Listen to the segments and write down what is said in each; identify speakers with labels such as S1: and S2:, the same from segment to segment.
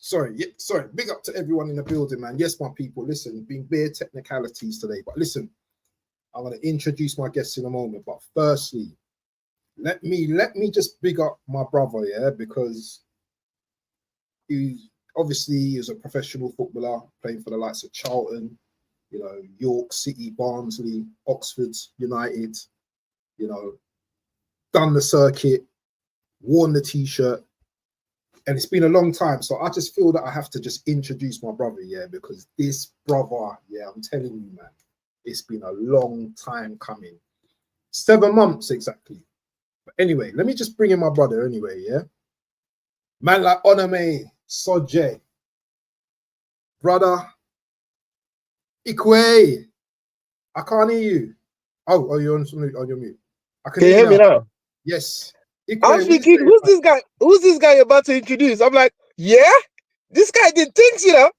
S1: sorry. Big up to everyone in the building, man. Yes, my people. Listen, been bare technicalities today, but listen, I'm going to introduce my guests in a moment. But firstly, let me just big up my brother, yeah, because he obviously is a professional footballer playing for the likes of Charlton, you know, York City, Barnsley, Oxford United, you know, done the circuit, worn the t-shirt, and it's been a long time. So I just feel that I have to just introduce my brother, yeah, because this brother, yeah, I'm telling you, man, it's been a long time coming. 7 months exactly. But anyway, let me just bring in my brother anyway, yeah? Man like Onome Soje. Brother, Ikwe. I can't hear you. Oh, you're on your mute. I
S2: can you hear me now?
S1: Yes.
S2: Ikwe, I'm thinking, who's this guy? Who's this guy you're about to introduce? I'm like, yeah? This guy did things, you know?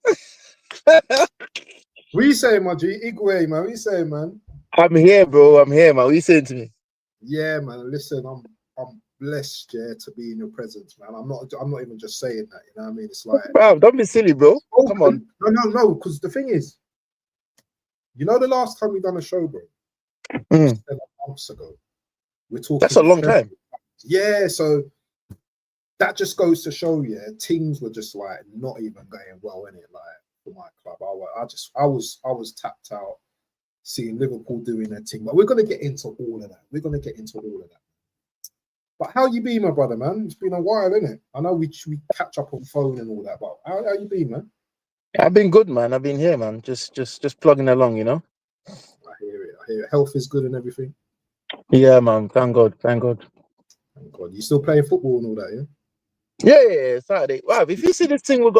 S1: What you saying, my G? Ikwe, man. What you saying, man?
S2: I'm here, bro. I'm here, man. What you saying to me?
S1: Yeah, man. Listen, I'm blessed, yeah, to be in your presence, man. I'm not even just saying that, you know what I mean? It's like,
S2: bro, don't be silly, bro. Come on.
S1: No, because the thing is, you know, the last time we done a show, bro, 7 months ago. We're talking.
S2: That's a long time.
S1: Yeah, so that just goes to show, yeah, things were just like not even going well in it, like for my club. I was tapped out seeing Liverpool doing their thing, but we're gonna get into all of that. But how you been, my brother, man? It's been a while, isn't it? I know we catch up on phone and all that, but how you been, man?
S2: I've been good, man. I've been here, man. Just plugging along, you know.
S1: I hear it. Health is good and everything.
S2: Yeah, man. Thank God.
S1: Thank God. You still playing football and all that, yeah?
S2: Yeah, Saturday. Wow, if you see this thing we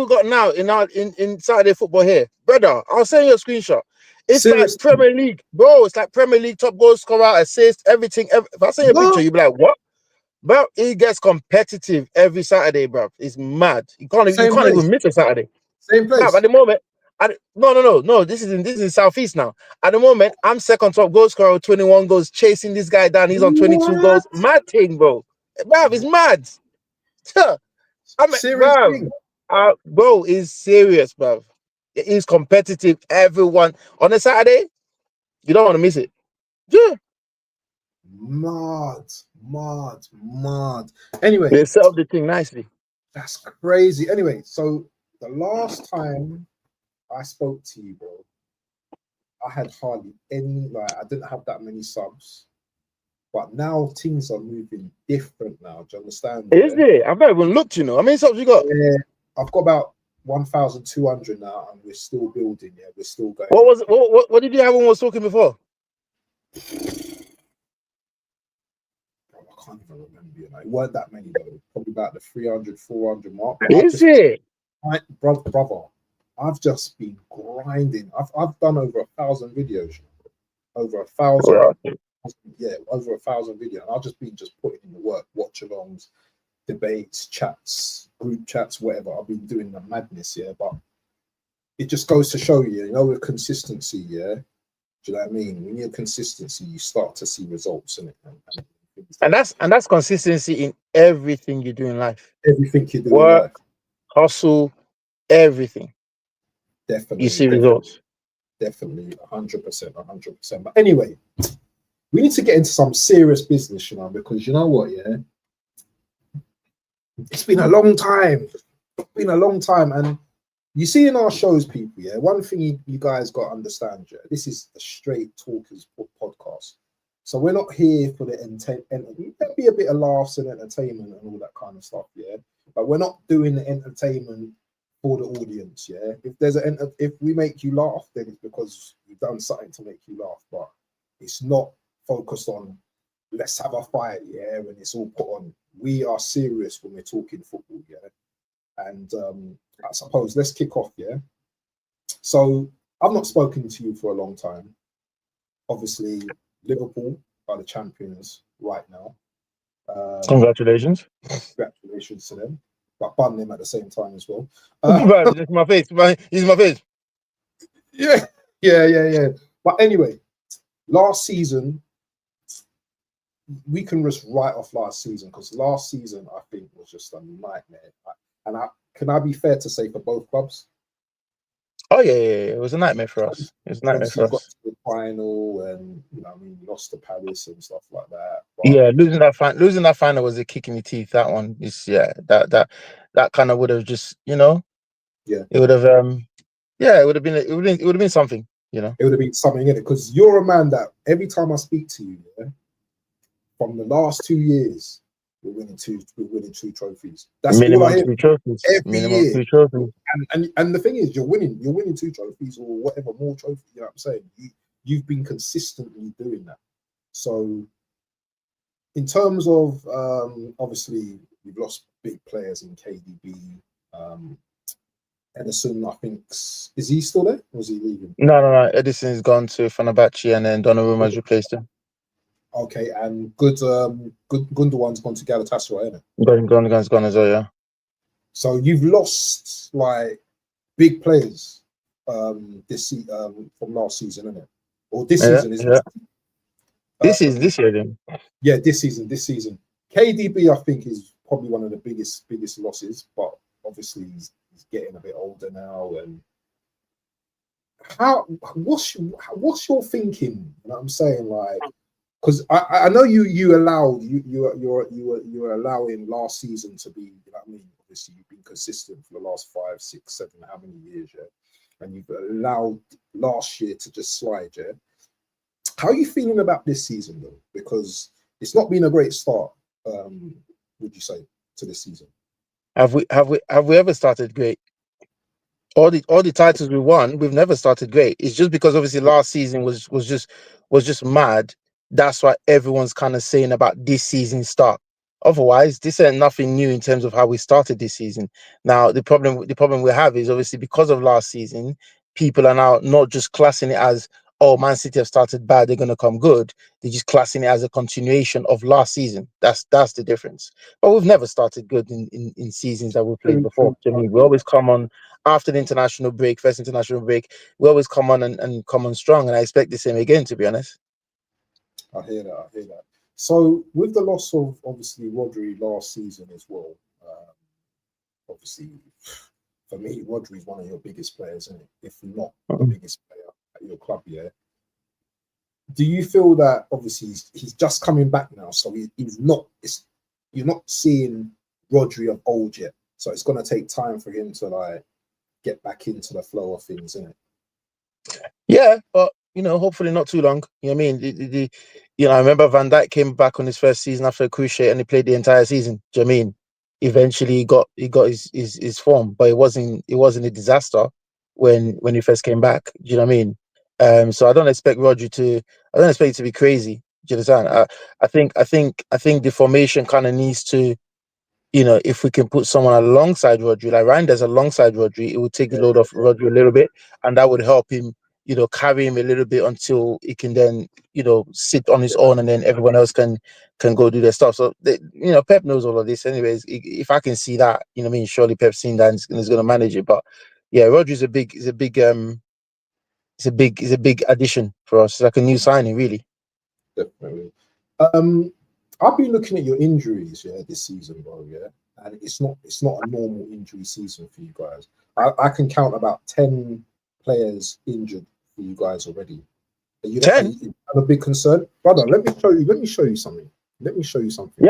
S2: got now in Saturday football here, brother, I'll send you a screenshot. It's Seriously? Like Premier League, bro. It's like Premier League top goal scorer, assist, everything. If I send you a picture, you'll be like, what? Bro, it gets competitive every Saturday, bro. It's mad. You can't even miss a Saturday.
S1: Same place.
S2: Bro, at the moment, no. This is in Southeast now. At the moment, I'm second top goal scorer with 21 goals, chasing this guy down. He's on 22 goals. Mad thing, bro. Bro, it's mad. Bro, is serious, bro. It is competitive. Everyone on a Saturday, you don't want to miss it. Yeah.
S1: Mad. Anyway,
S2: they set up the thing nicely.
S1: That's crazy. Anyway, so the last time I spoke to you, bro, I had hardly any, like, I didn't have that many subs. But now things are moving different now. Do you understand?
S2: Is it? I've not even looked, you know. How many subs you got?
S1: Yeah, I've got about 1,200 now, and we're still building. Yeah, we're still going.
S2: What did you have when we was talking before?
S1: I can't even remember. You know, it weren't that many though. Probably about the 300, 400 mark.
S2: Is it?
S1: Brother, I've just been grinding. I've done over 1,000 videos. Over 1,000. Yeah, over 1,000 videos. I've just been putting in the work, watch-alongs, debates, chats, group chats, whatever. I've been doing the madness, yeah. But it just goes to show you, you know, with consistency, yeah. Do you know what I mean? When you're consistency, you start to see results in it.
S2: And that's consistency in everything you do in life.
S1: Everything you do
S2: Work,
S1: in life.
S2: Hustle, everything.
S1: Definitely.
S2: You see results.
S1: Definitely, 100%. But anyway, we need to get into some serious business, you know, because you know what, yeah? It's been a long time. And you see in our shows, people, yeah, one thing you guys got to understand, yeah, this is a straight talkers podcast. So we're not here for the entertainment. There'll be a bit of laughs and entertainment and all that kind of stuff, yeah? But we're not doing the entertainment for the audience, yeah? If we make you laugh, then it's because we've done something to make you laugh, but it's not focused on let's have a fight, yeah, when it's all put on. We are serious when we're talking football, yeah. And I suppose let's kick off, yeah. So I've not spoken to you for a long time. Obviously, Liverpool are the champions right now.
S2: Congratulations.
S1: Congratulations to them. But bun them at the same time as well.
S2: It's my face. He's my face.
S1: Yeah. But anyway, last season, we can just write off last season because last season I think was just a nightmare. And can I be fair to say for both clubs?
S2: Oh yeah, it was a nightmare for us. It was a nightmare
S1: Obviously,
S2: for
S1: you got
S2: us.
S1: to the final, and lost to Palace and stuff like that. But
S2: Yeah, losing that final was a kick in the teeth. That one is that kind of would have just
S1: yeah,
S2: it would have it would have been it would have been something.
S1: it would have been something in it because you're a man that every time I speak to you, yeah, from the last 2 years, we're winning two trophies. That's all I
S2: Minimum
S1: hear
S2: two trophies.
S1: every
S2: Minimum
S1: year.
S2: two trophies.
S1: And the thing is, you're winning two trophies or whatever, more trophies. You know what I'm saying? You've been consistently doing that. So, in terms of obviously, we've lost big players in KDB. Edison, I think, is he still there? Or is he leaving?
S2: No. Edison's gone to Fenerbahce, and then Donnarumma has replaced him.
S1: Okay, and good Gundogan's gone to Galatasaray, isn't it?
S2: Gundogan's gone as well, yeah.
S1: So you've lost like big players from last season, isn't it? Or this season, isn't it?
S2: This year, then.
S1: Yeah, this season. KDB, I think, is probably one of the biggest losses, but obviously he's getting a bit older now. And what's your thinking? You know what I'm saying? Like, because I know you allowed you were allowing last season to be, you know what I mean? Obviously, you've been consistent for the last 5, 6, 7, how many years, yeah? And you've allowed last year to just slide, yeah? How are you feeling about this season, though? Because it's not been a great start, would you say, to this season?
S2: Have we ever started great? All the titles we won, we've never started great. It's just because obviously last season was just mad. That's why everyone's kind of saying about this season's start. Otherwise, this ain't nothing new in terms of how we started this season. Now, the problem we have is obviously because of last season, people are now not just classing it as, oh, Man City have started bad, they're gonna come good. They're just classing it as a continuation of last season. That's the difference. But we've never started good in seasons that we played before. Do you know what I mean? We always come on after the international break, first international break, we always come on and come on strong. And I expect the same again, to be honest.
S1: I hear that. So with the loss of obviously Rodri last season as well, obviously for me, Rodri is one of your biggest players, isn't it? If not the biggest player at your club, yeah. Do you feel that obviously he's just coming back now, so you're not seeing Rodri of old yet, so it's going to take time for him to like get back into the flow of things, isn't it?
S2: Yeah, but hopefully not too long. You know what I mean? I remember Van Dijk came back on his first season after a cruciate and he played the entire season. Do you know what I mean? Eventually he got his form, but it wasn't a disaster when he first came back. Do you know what I mean? So I don't expect it to be crazy. Do you understand? I think the formation kind of needs to, if we can put someone alongside Rodri, like Reinders alongside Rodri, it would take the load off Rodri a little bit, and that would help him, carry him a little bit until he can then, sit on his own, and then everyone else can go do their stuff. So, Pep knows all of this, anyways. If I can see that, I mean, surely Pep's seen that and is going to manage it. But yeah, Rodri's is a big addition for us. It's like a new signing, really.
S1: Definitely. I've been looking at your injuries, yeah, this season, bro, yeah, and it's not a normal injury season for you guys. I can count about 10 players injured for you guys already. Are you
S2: 10?
S1: have a big concern, brother? Let me show you something.
S2: Yeah,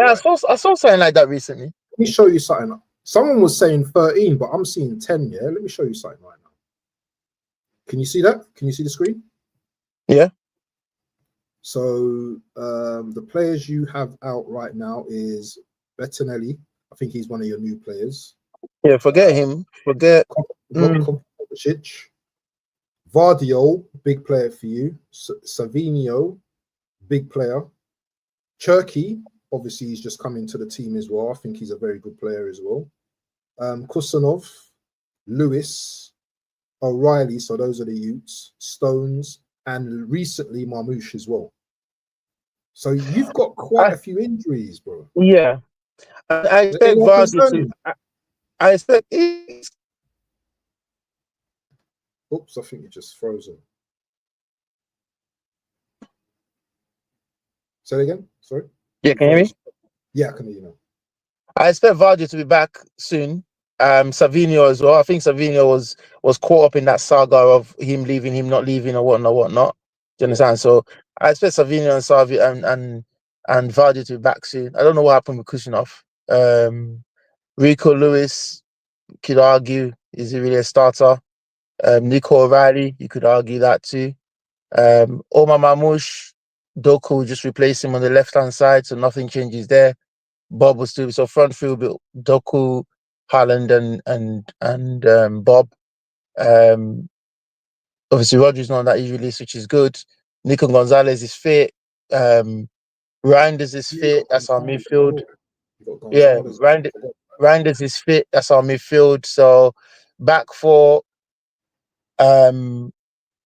S1: right?
S2: I saw something like that recently.
S1: Let me show you something. Someone was saying 13, but I'm seeing 10. Yeah, let me show you something right now. Can you see that? Can you see the screen?
S2: Yeah.
S1: So the players you have out right now is Bettinelli. I think he's one of your new players.
S2: Yeah, forget him. Forget
S1: Kovacic. Vardio, big player for you. Savinio, big player. Cherky, obviously he's just coming to the team as well. I think he's a very good player as well. Kusanov, Lewis, O'Reilly, so those are the Utes, Stones, and recently Marmouche as well. So you've got quite a few injuries, bro.
S2: Yeah. I expect Vardy to. I expect.
S1: Oops, I think you're just frozen. Say it again. Sorry.
S2: Yeah, can you hear me?
S1: Yeah, I can hear you now.
S2: I expect Vardy to be back soon. Savinho as well. I think Savinho was caught up in that saga of him leaving, him not leaving, or whatnot. Do you understand? So I expect Savinho and Savi and Vardy to be back soon. I don't know what happened with Kushnerov. Rico Lewis, could argue, is he really a starter? Nico O'Reilly, you could argue that too. Omar Mamouche, Doku just replaced him on the left-hand side, so nothing changes there. Bob was still so front field, but Doku, Haaland, and Bob. Obviously, Rodri's not that easy release, which is good. Nico Gonzalez is fit. Reinders is fit. That's our midfield. Yeah, Reinders is fit. That's our midfield. So back for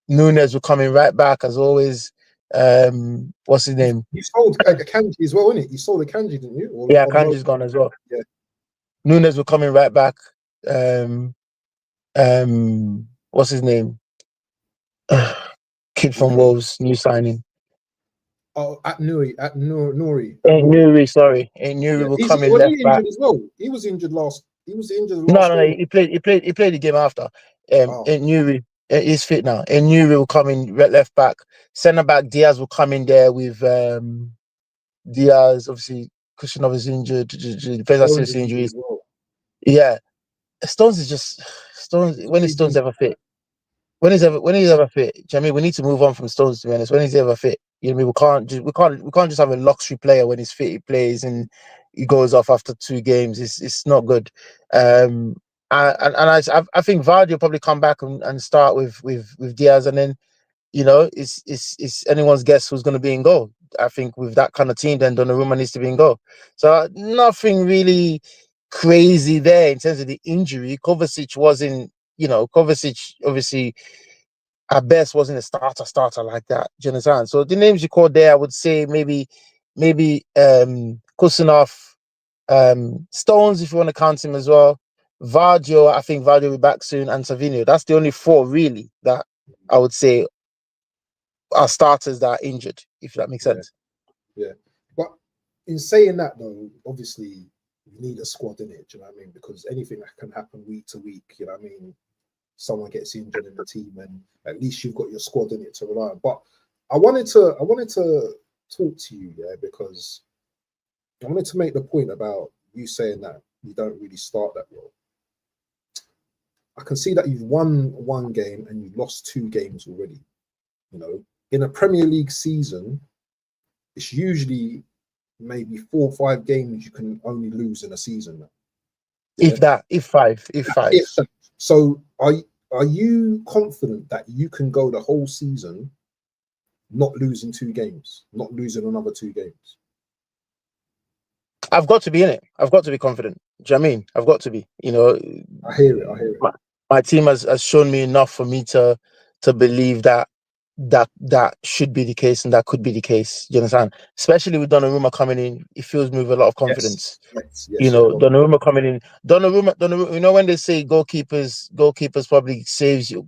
S2: Nunes will coming right back as always. What's his name?
S1: You sold Kanji as well, innit? You sold the Kanji, didn't you? Or
S2: yeah, Kanji's gone as well.
S1: Yeah.
S2: Nunes will coming right back. What's his name? Kid from Wolves, new signing.
S1: Oh, at Nuri.
S2: Nuri, sorry. Nuri will come in left back.
S1: As well? He was injured last. He was injured
S2: No, he played the game after. Nuri is fit now. And Nuri will come in left back. Centre back Diaz will come in there with Diaz. Obviously, Kushnerov is injured. Defensive injuries. Well. Yeah, Stones is just Stones. When is Stones ever fit? When he's ever fit? Do you know what I mean? We need to move on from Stones, to be honest. When he's ever fit? You know what I mean? We can't just have a luxury player when he's fit, he plays and he goes off after 2 games. It's not good. I think Vardy will probably come back and start with Diaz, and then it's anyone's guess who's going to be in goal. I think with that kind of team, then Donnarumma needs to be in goal. So nothing really crazy there in terms of the injury. Kovacic wasn't, Kovacic obviously at best wasn't a starter like that. Do you understand? So the names you called there, I would say maybe Kusanov, Stones if you want to count him as well. Vardio, I think Vardio will be back soon, and Savinho. That's the only 4 really that I would say are starters that are injured, if that makes sense.
S1: Yeah. But in saying that though, obviously you need a squad in it, do you know what I mean? Because anything that can happen week to week, you know what I mean? Someone gets injured in the team, and at least you've got your squad in it to rely on. But I wanted to talk to you, because I wanted to make the point about you saying that you don't really start that well. I can see that you've won 1 game and you've lost 2 games already. In a Premier League season, it's usually maybe 4 or 5 games you can only lose in a season.
S2: If 5.
S1: So are you confident that you can go the whole season not losing 2 games, not losing another 2 games?
S2: I've got to be in it. I've got to be confident. Do you know what I mean? I've got to be.
S1: I hear it.
S2: My team has shown me enough for me to believe that should be the case and that could be the case. Do you understand? Especially with Donnarumma coming in, it fills me with a lot of confidence.
S1: Yes,
S2: Donnarumma coming in. Donnarumma, when they say goalkeepers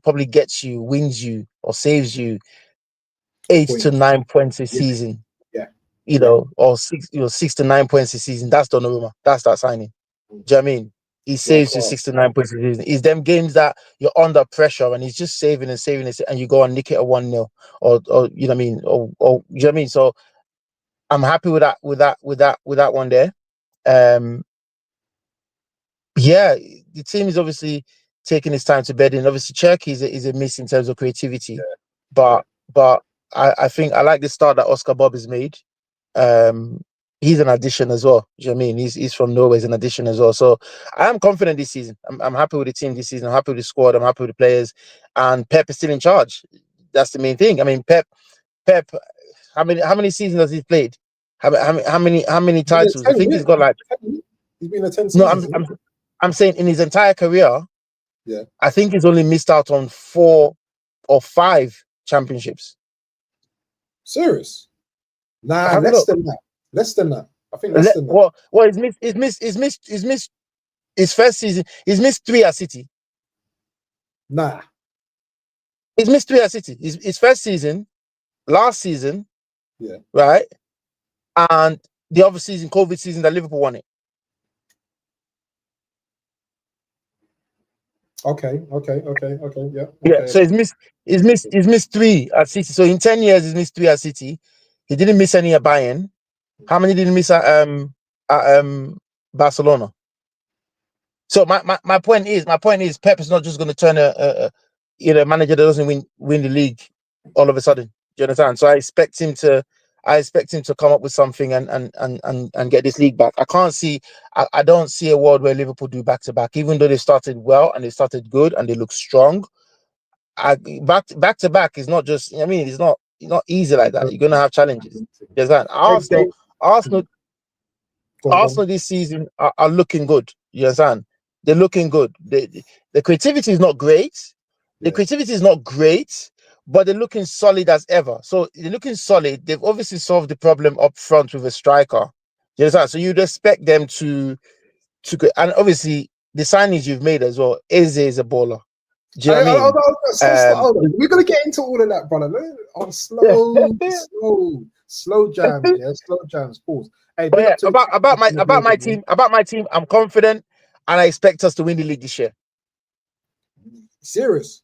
S2: probably gets you, wins you, or saves you 8 to 9 points a season. Or 6 to 9 points a season. That's Donnarumma. That's that signing. Do you know what I mean? He saves you 6 to 9 points a season. It's them games that you're under pressure and he's just saving and you go and nick it at 1-0, or you know what I mean, or you know what I mean. So I'm happy with that one there. Yeah, the team is obviously taking its time to bed in. Obviously, Cherky is a miss in terms of creativity, but I think I like the start that Oscar Bob has made. He's an addition as well. Do you know what I mean? He's from Norway, he's an addition as well. So I am confident this season. I'm happy with the team this season. I'm happy with the squad. I'm happy with the players. And Pep is still in charge. That's the main thing. I mean, Pep, how many seasons has he played? How many titles?
S1: 10,
S2: I think he's got like.
S1: He's been a 10 seasons.
S2: No, I'm saying in his entire career, I think he's only missed out on 4 or 5 championships.
S1: Serious? Nah, less than that. I think less than that.
S2: Well, he's missed his first season. He's missed 3 at City.
S1: Nah.
S2: He's missed 3 at City. His first season, last season, right? And the other season, COVID season, that Liverpool won it.
S1: Okay. Yeah.
S2: Yeah,
S1: Okay.
S2: so he's missed 3 at City. So in 10 years, he's missed 3 at City. He didn't miss any at Bayern. How many did he miss at Barcelona? So my point is Pep is not just going to turn a manager that doesn't win the league all of a sudden. Do you understand? So I expect him to come up with something and get this league back. I don't see a world where Liverpool do back to back, even though they started well and they started good and they look strong. Back to back is not just. I mean, it's not easy like that. You're gonna have challenges. You understand? Arsenal
S1: Go on.
S2: this season are looking good. You understand? They're looking good. The creativity is not great. The creativity is not great, but they're looking solid as ever. So they're looking solid. They've obviously solved the problem up front with a striker. You understand? So you'd expect them to and obviously the signings you've made as well. Eze is a baller. Do you know what I mean?
S1: We're gonna get into all of that, brother. On slow jams, yeah, slow jams. Pause. Hey,
S2: but yeah, about my team, I'm confident, and I expect us to win the league this year.
S1: Serious?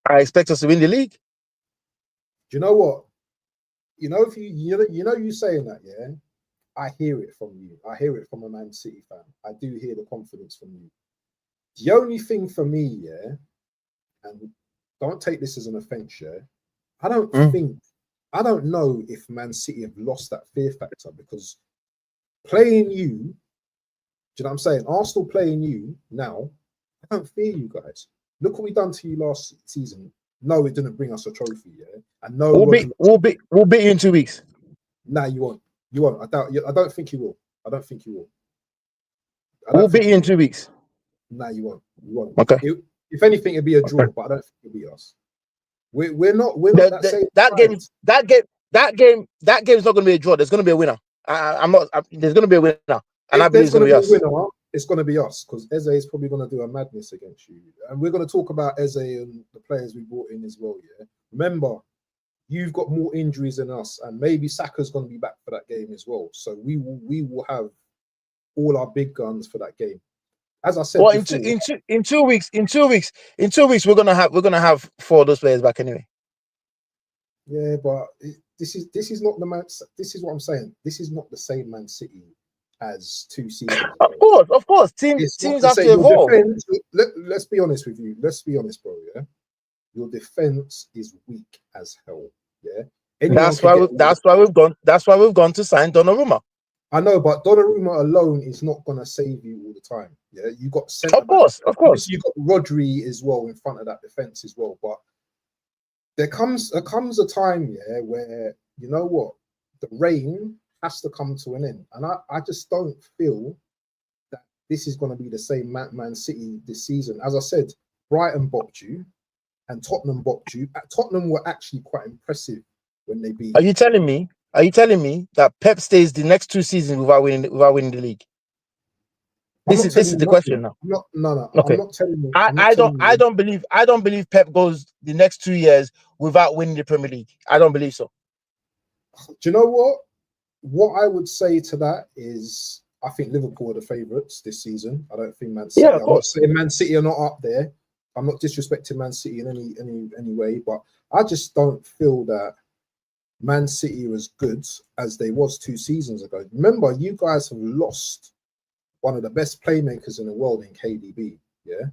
S2: I expect us to win the league.
S1: Do you know what? You know if you saying that, yeah. I hear it from you. I hear it from a Man City fan. I do hear the confidence from you. The only thing for me, yeah, and don't take this as an offense, yeah. I don't know if Man City have lost that fear factor because playing you, do you know what I'm saying? Arsenal playing you now, I don't fear you guys. Look what we done to you last season. No, it didn't bring us a trophy, yeah. And no,
S2: we'll beat you in 2 weeks.
S1: Nah, you won't. You won't. I don't think you will. I don't think you will.
S2: We'll beat you in 2 weeks.
S1: Nah, you won't. You won't.
S2: Okay.
S1: If anything, it'd be a draw, but I don't think it'll be us. We're not that
S2: game. That game's not going to be a draw. There's going to be a winner. There's going to be a winner, and I believe it's going to be us.
S1: Winner, it's going to be us because Eze is probably going to do a madness against you, and we're going to talk about Eze and the players we brought in as well. Yeah, remember, you've got more injuries than us, and maybe Saka's going to be back for that game as well. So we will have all our big guns for that game. As I said,
S2: well, in 2 weeks, we're gonna have 4 of those players back anyway.
S1: Yeah, but this is not the Man. This is what I'm saying. This is not the same Man City as 2 seasons ago.
S2: Of course, teams have to evolve.
S1: Let's be honest with you. Let's be honest, bro. Yeah, your defense is weak as hell. Yeah,
S2: that's why we've gone to sign Donnarumma.
S1: I know, but Donnarumma alone is not gonna save you all the time. Yeah, you got centre.
S2: Of course.
S1: You got Rodri as well in front of that defense as well. But there comes a time, yeah, where you know what, the rain has to come to an end, and I just don't feel that this is gonna be the same Man City this season. As I said, Brighton bopped you, and Tottenham bopped you. Tottenham were actually quite impressive when they beat.
S2: Are you telling me that Pep stays the next 2 seasons without winning the league? This is the question now.
S1: No.
S2: Okay.
S1: I'm not telling you.
S2: I don't believe Pep goes the next 2 years without winning the Premier League. I don't believe so.
S1: Do you know what? What I would say to that is, I think Liverpool are the favourites this season. I don't think Man City.
S2: Yeah, of course.
S1: I'm not saying Man City are not up there. I'm not disrespecting Man City in any way, but I just don't feel that Man City are as good as they was 2 seasons ago. Remember, you guys have lost one of the best playmakers in the world in KDB. Yeah,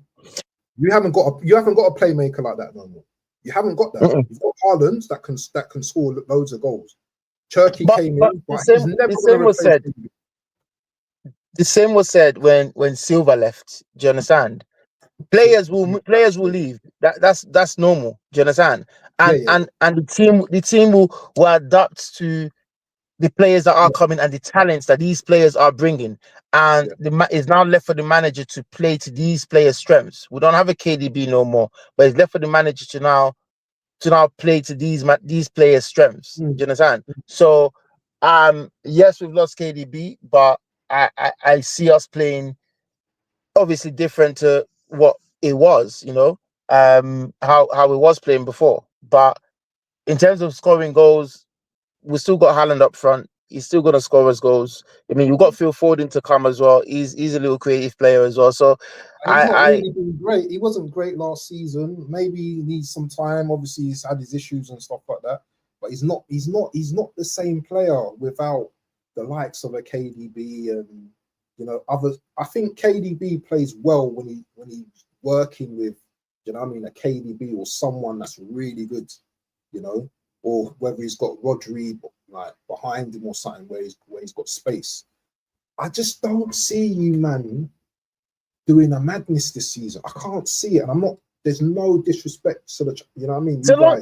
S1: you haven't got a playmaker like that no more. You haven't got that. You've got Haaland that can score loads of goals. Turkey came in, but the
S2: same was said when Silva left. Do you understand? Players will leave. That's normal. Do you understand? And the team will adapt to the players that are coming and the talents that these players are bringing. And it's now left for the manager to play to these players' strengths. We don't have a KDB no more, but it's left for the manager to now play to these players' strengths. Do you understand? So, yes, we've lost KDB, but I see us playing obviously different to what it was, how it was playing before. But in terms of scoring goals, we still got Haaland up front. He's still gonna score us goals. I mean, you've got Phil Foden to come as well. He's a little creative player as well. So
S1: He's not really been great. He wasn't great last season. Maybe he needs some time. Obviously, he's had his issues and stuff like that. But he's not the same player without the likes of a KDB and others. I think KDB plays well when he's working with a KDB or someone that's really good, or whether he's got Rodri like behind him or something where he's got space. I just don't see you, man, doing a madness this season. I can't see it, and I'm not. There's no disrespect to the,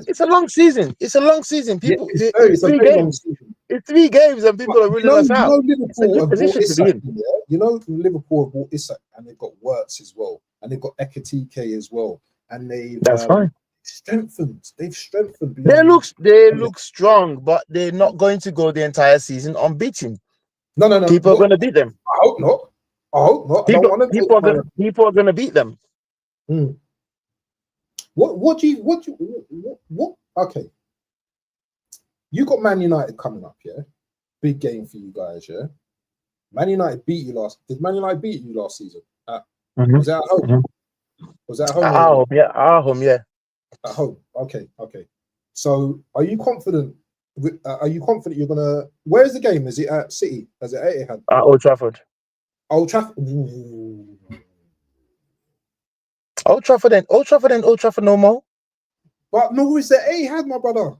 S2: It's a long season. It's a long season. People,
S1: yeah, it's a very long season.
S2: It's 3 games, and people are ruling us out. It's a good position to be in.
S1: Liverpool have bought Isak, and they've got Wirtz as well, and they've got Ekitike as well, and
S2: That's fine.
S1: Strengthened. They've strengthened.
S2: They look strong, but they're not going to go the entire season unbeaten.
S1: No.
S2: People are going to beat them.
S1: I hope not.
S2: People are going to beat them.
S1: What? Okay. You got Man United coming up, yeah? Big game for you guys, yeah? Man United beat you Did Man United beat you last season? Was that at home? Was that at home?
S2: At home, yeah.
S1: At home. Okay. So, are you confident? You're gonna? Where's the game? Is it at City? Is it at Etihad?
S2: At Old Trafford.
S1: Old Trafford.
S2: Old Trafford no more.
S1: But no, it's the Etihad, my brother.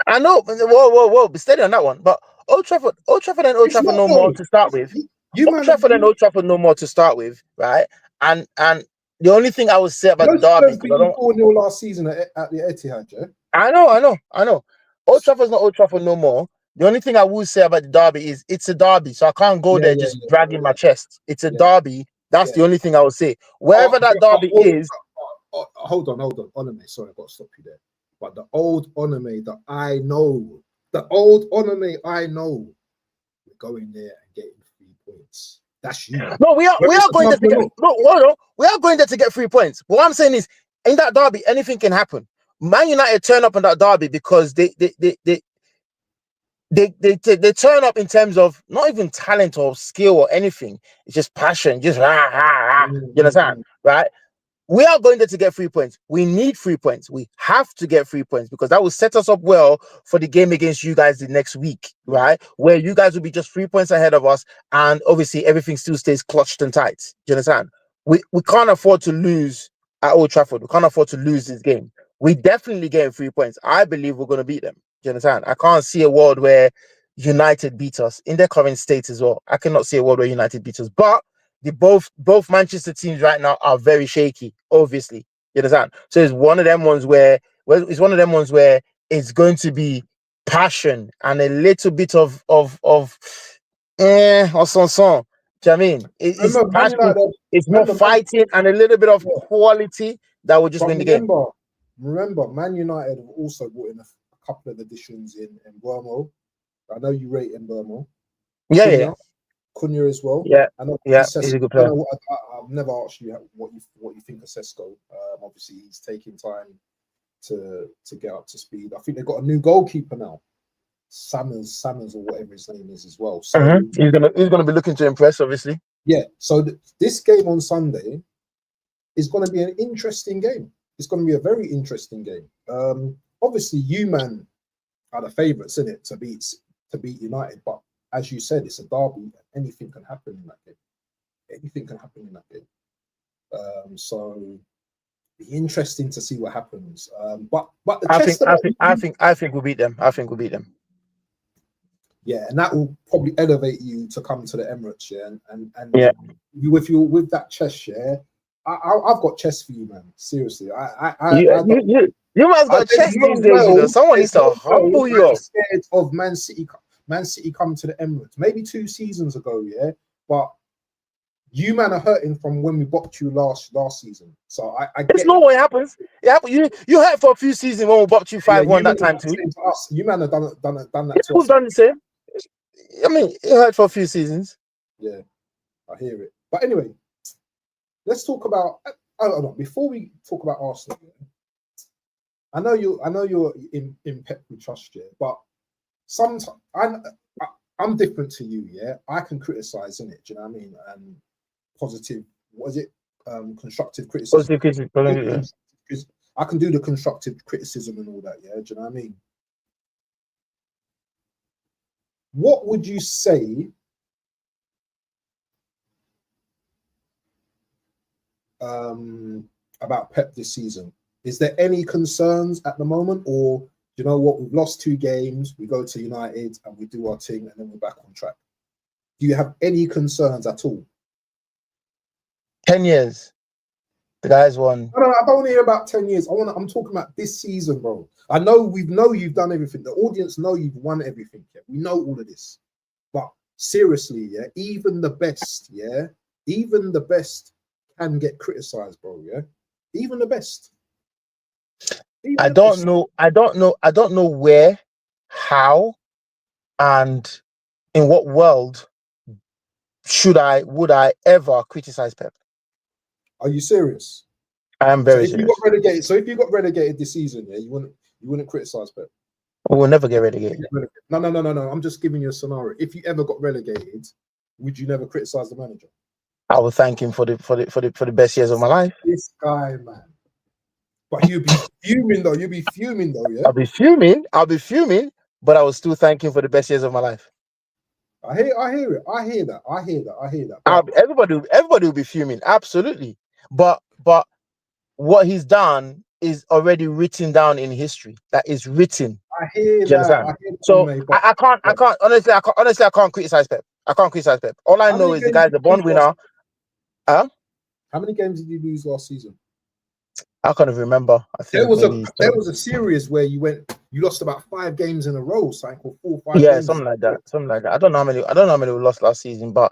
S2: I know. Whoa. Be steady on that one. But Old Trafford no more to start with. Old Trafford no more to start with, right? And the only thing I would say about the derby,
S1: 4-0 last season at the Etihad, yeah.
S2: I know. Old Trafford's not Old Trafford no more. The only thing I will say about the derby is it's a derby, so I can't go there dragging my chest. It's a derby. That's the only thing I would say. Wherever that derby is.
S1: Hold on. Onome, sorry, I got to stop you there. But the old Onome that I know, we're going there and getting 3 points. That's you.
S2: No, we are going there to get. We are going there to get 3 points. What I'm saying is, in that derby, anything can happen. Man United turn up in that derby because they turn up in terms of not even talent or skill or anything. It's just passion, just You understand, right? We are going there to get 3 points. We need 3 points. We have to get 3 points because that will set us up well for the game against you guys the next week, right? Where you guys will be just 3 points ahead of us, and obviously everything still stays clutched and tight. Do you understand? We can't afford to lose at Old Trafford. We can't afford to lose this game. We definitely get 3 points. I believe we're going to beat them. Do you understand? I can't see a world where United beat us in their current state as well. I cannot see a world where United beat us, but both Manchester teams right now are very shaky, obviously. You understand? So it's one of them ones where it's going to be passion and a little bit of sanson. Do you know what I mean? It's passion, it's more fighting and a little bit of quality that will just win the game.
S1: Remember, Man United have also brought in a couple of additions in Mbeumo. I know you rate Mbeumo. Cunha as well.
S2: He's a good player.
S1: I've never asked you what you think of Sesko. Obviously, he's taking time to get up to speed. I think they've got a new goalkeeper now, Sammers or whatever his name is as well. So
S2: he's gonna be looking to impress, obviously.
S1: Yeah. So this game on Sunday is going to be an interesting game. It's going to be a very interesting game. Obviously, you man are the favourites, isn't it, to beat United, but as you said, it's a derby. Anything can happen in that game. So be interesting to see what happens. But
S2: I think we'll beat them.
S1: Yeah, and that will probably elevate you to come to the Emirates, and with that chest, I've got chest for you, man. Seriously,
S2: you man's got chest these days. Someone needs to humble you.
S1: I'm scared of Man City. Man City come to the Emirates maybe 2 seasons ago, but you man are hurting from when we bopped you last season. So I
S2: it's not what happens. It happened. You hurt for a few seasons when we bopped you 5-1 that time too.
S1: You man have done that.
S2: We've done the same. I mean, it hurt for a few seasons.
S1: Yeah, I hear it. But anyway, let's talk about. I don't know. Before we talk about Arsenal, I know you're in Pep we trust you, but sometimes I I'm different to you, yeah. I can criticize, innit? Do you know what I mean? And positive, what is it? Constructive criticism. I can do the constructive criticism and all that, yeah. Do you know what I mean? What would you say about Pep this season? Is there any concerns at the moment, or you know what? We've lost 2 games. We go to United and we do our thing, and then we're back on track. Do you have any concerns at all?
S2: 10 years. The guys won.
S1: No, I don't want to hear about 10 years. I'm talking about this season, bro. I know you've done everything. The audience know you've won everything. Yeah? We know all of this. But seriously, yeah, even the best can get criticized, bro. Yeah, even the best.
S2: I don't know where, how, and in what world would I ever criticize Pep?
S1: Are you serious?
S2: I am very serious.
S1: If you got relegated this season, yeah, you wouldn't criticize Pep.
S2: We'll never get relegated.
S1: No. I'm just giving you a scenario. If you ever got relegated, would you never criticize the manager?
S2: I will thank him for the best years of my life.
S1: This guy, man. But you'd be fuming though. Yeah.
S2: I'll be fuming, but I will still thank him for the best years of my life.
S1: I hear it. I hear that.
S2: Everybody will be fuming, absolutely. But what he's done is already written down in history. That is written.
S1: I hear that.
S2: So I can't criticize Pep. I can't criticize Pep. All I know is the guy's a Bond winner.
S1: How many games did you lose last season?
S2: I can't even remember. I think
S1: there was a series where you lost about 5 games in a row, cycle 4 or 5
S2: yeah,
S1: games.
S2: something like that. I don't know how many we lost last season, but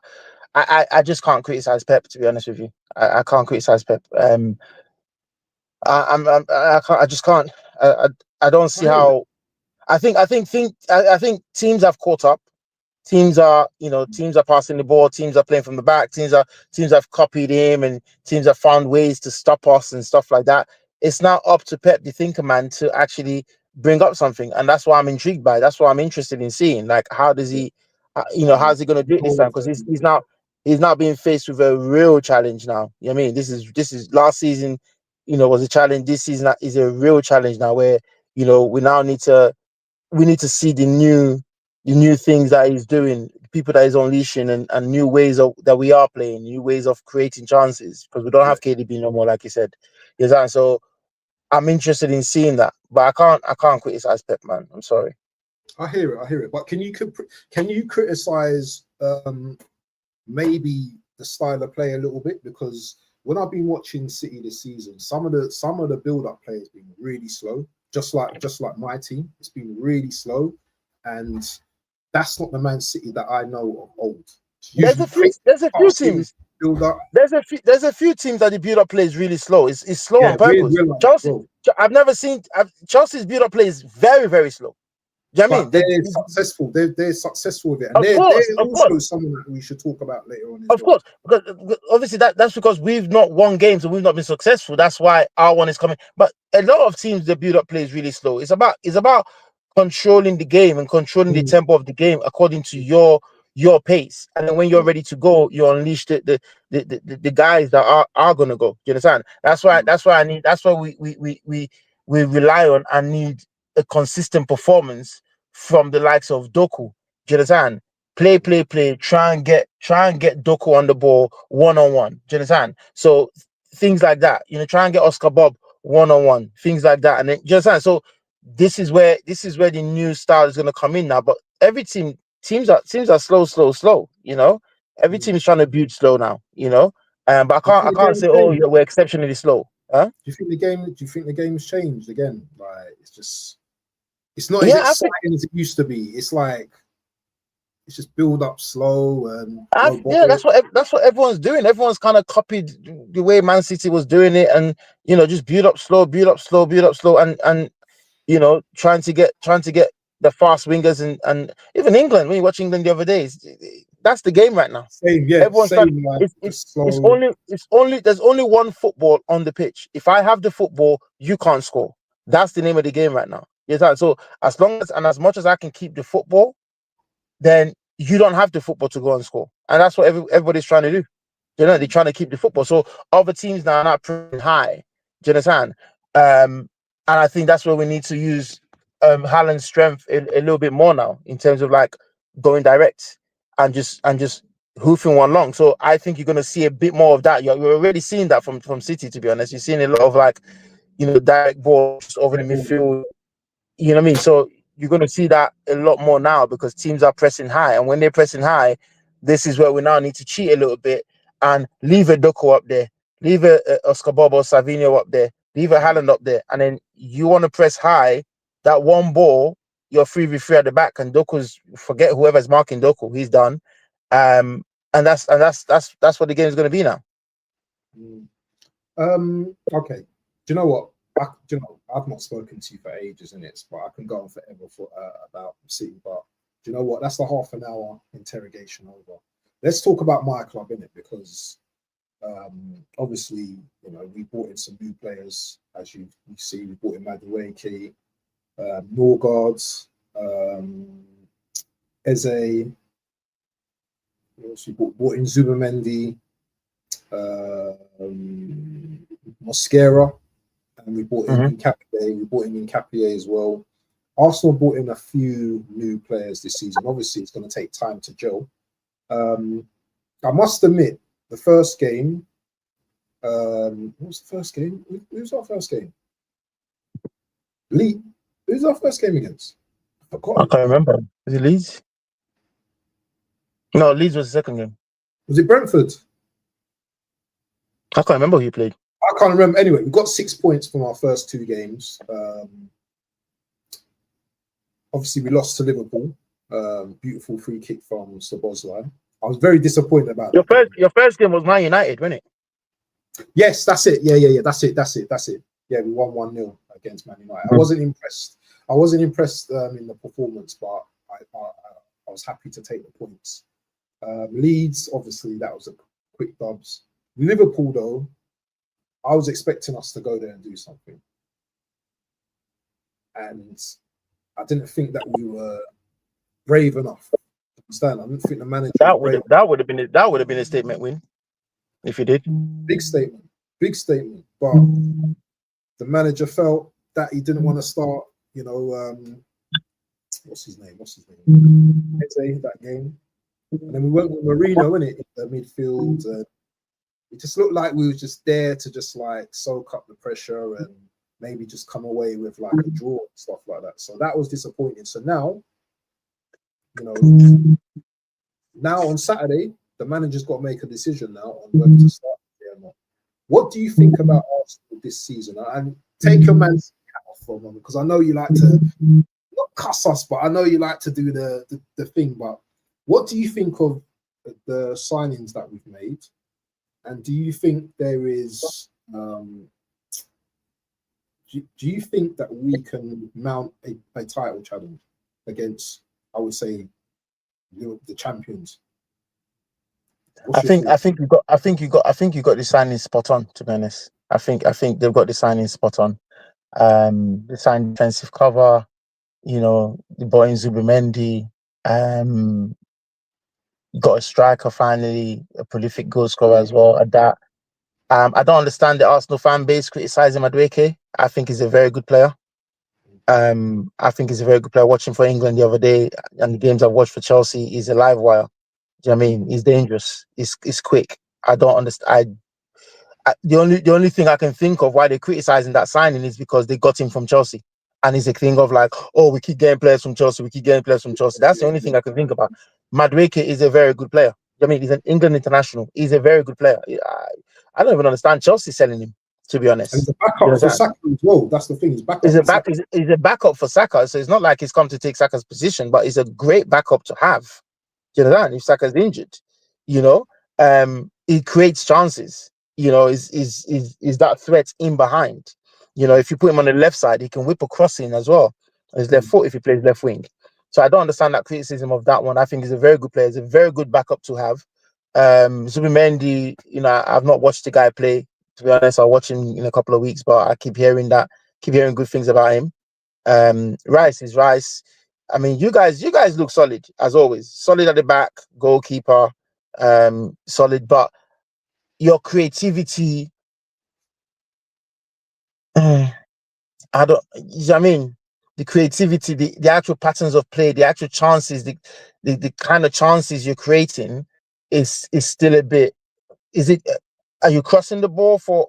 S2: I just can't criticize Pep, to be honest with you. I can't criticize Pep. I just can't. I don't see how. I think teams have caught up. Teams are passing the ball. Teams are playing from the back. Teams have copied him, and teams have found ways to stop us and stuff like that. It's now up to Pep, the thinker man, to actually bring up something, and that's why I'm intrigued by. That's why I'm interested in seeing, like, how does he, how's he going to do it this time? Because he's now being faced with a real challenge now. You know what I mean? This is last season, was a challenge. This season is a real challenge now, where we now need to see the new things that he's doing, people that he's unleashing, and new ways that we are playing, new ways of creating chances, because we don't have KDB no more, like you said. Yes, so I'm interested in seeing that, but I can't criticize Pep, man. I'm sorry.
S1: I hear it. But can you criticize maybe the style of play a little bit? Because when I've been watching City this season, some of the build-up play has been really slow. Just like my team, it's been really slow, and that's not the Man City that I know of old.
S2: There's a few teams. There's a few teams that the build-up play is really slow. It's slow on purpose. Chelsea's build-up play is very, very slow. Do you know what I mean?
S1: They're successful. They're successful with it. And they're also someone that we should talk about later on.
S2: Of course, because obviously that's because we've not won games and we've not been successful. That's why our one is coming. But a lot of teams, the build-up play is really slow. It's about controlling the game and controlling the tempo of the game according to your pace. And then when you're ready to go, you unleash the guys that are gonna go. Do you understand? That's why we rely on and need a consistent performance from the likes of Doku. Do you understand? Play. Try and get Doku on the ball one-on-one. Do you understand? So things like that. Try and get Oscar Bob one-on-one. Things like that. And then, do you understand? So this is where the new style is going to come in now. But every teams are slow. Every team is trying to build slow now. But I can't say, oh, we're exceptionally slow. Huh?
S1: Do you think the game's changed again? Like, it's not as exciting as it used to be. It's like it's just build up slow and
S2: that's what everyone's doing. Everyone's kind of copied the way Man City was doing it, and just build up slow, and trying to get the fast wingers and even England. When you watch England the other days, that's the game right now. Everyone's there's only one football on the pitch. If I have the football, you can't score. That's the name of the game right now. Yes, so as much as I can keep the football, then you don't have the football to go and score, and that's what everybody's trying to do. You know, they're trying to keep the football. So other teams now are not pressing high. Do you understand? And I think that's where we need to use Haaland's strength a little bit more now in terms of like going direct and just hoofing one long. So I think you're going to see a bit more of that. You're already seeing that from City, to be honest. You're seeing a lot of like, you know, direct balls over the midfield. You know what I mean? So you're going to see that a lot more now because teams are pressing high. And when they're pressing high, this is where we now need to cheat a little bit and leave a Doku up there, leave a Oscar Bobo, Savinho up there, leave a Haaland up there. And then you want to press high, that one ball, you're 3v3 at the back. And Doku's, forget whoever's marking Doku, he's done. And that's what the game is going to be now.
S1: Okay. Do you know what? I've not spoken to you for ages, in it, but I can go on forever about City. But do you know what? That's the half an hour interrogation over. Let's talk about my club, innit? Because obviously, you know, we brought in some new players, as you see. We brought in Madueke, Norgard, Eze. We also brought in Zubamendi, Mosquera. And we brought in Nkapie. We brought in Nkapie as well. Arsenal brought in a few new players this season. Obviously, it's going to take time to gel. I must admit, the first game. What was the first game? Who was our first game? Leeds. Who was our first game against?
S2: I can't remember. Was it Leeds? No, Leeds was the second game.
S1: Was it Brentford?
S2: I can't remember who you played.
S1: I can't remember. Anyway, we got 6 points from our first 2 games. Obviously, we lost to Liverpool. Beautiful free kick from Szoboszlai. I was very disappointed about
S2: your first game was Man United, wasn't it?
S1: Yes, that's it. Yeah. That's it. Yeah, we won 1-0 against Man United. I wasn't impressed. In the performance, but I was happy to take the points. Leeds, obviously, that was a quick dubs. Liverpool, though, I was expecting us to go there and do something. And I didn't think that we were brave enough. Understand? I didn't think the manager
S2: that would have been a statement win if you did.
S1: Big statement. But the manager felt that he didn't want to start, you know, what's his name? That game. And then we went with Marino, innit, in the midfield. It just looked like we were just there to just like soak up the pressure and maybe just come away with like a draw and stuff like that. So that was disappointing. So now, you know, now on Saturday, the manager's got to make a decision now on whether to start or not. What do you think about Arsenal this season? And take your man's hat off from them, because I know you like to not cuss us, but I know you like to do the thing. But what do you think of the signings that we've made? And do you think there is? Do you think that we can mount a title challenge against, I would say, the champions?
S2: I think you got the signing spot on. To be honest, I think they've got the signing spot on. They signed defensive cover. You know, the boy in Zubamendi. Got a striker finally, a prolific goal scorer as well. At that, I don't understand the Arsenal fan base criticizing Madueke. I think he's a very good player. Watching for England the other day and the games I've watched for Chelsea, he's a live wire. Do you know what I mean? He's dangerous. He's quick. I don't understand. The only thing I can think of why they're criticizing that signing is because they got him from Chelsea. And it's a thing of like, oh, we keep getting players from Chelsea. That's the only thing I can think about. Madueke is a very good player. I mean, he's an England international. He's a very good player. I don't even understand Chelsea selling him, to be honest.
S1: And he's a backup for Saka as well. That's the thing.
S2: He's a backup for Saka. So it's not like he's come to take Saka's position, but he's a great backup to have. Do you know that? If Saka's injured, you know, he creates chances. You know, is that threat in behind? You know, if you put him on the left side, he can whip a cross in as well. His left foot if he plays left wing. So I don't understand that criticism of that one. I think he's a very good player. He's a very good backup to have. Zubimendi, you know, I've not watched the guy play. To be honest, I'll watch him in a couple of weeks, but I keep hearing good things about him. Rice is Rice. I mean, you guys look solid as always. Solid at the back, goalkeeper, solid. But your creativity, I don't. I mean, the creativity, the actual patterns of play, the actual chances, the kind of chances you're creating is still a bit. Is it? Are you crossing the ball for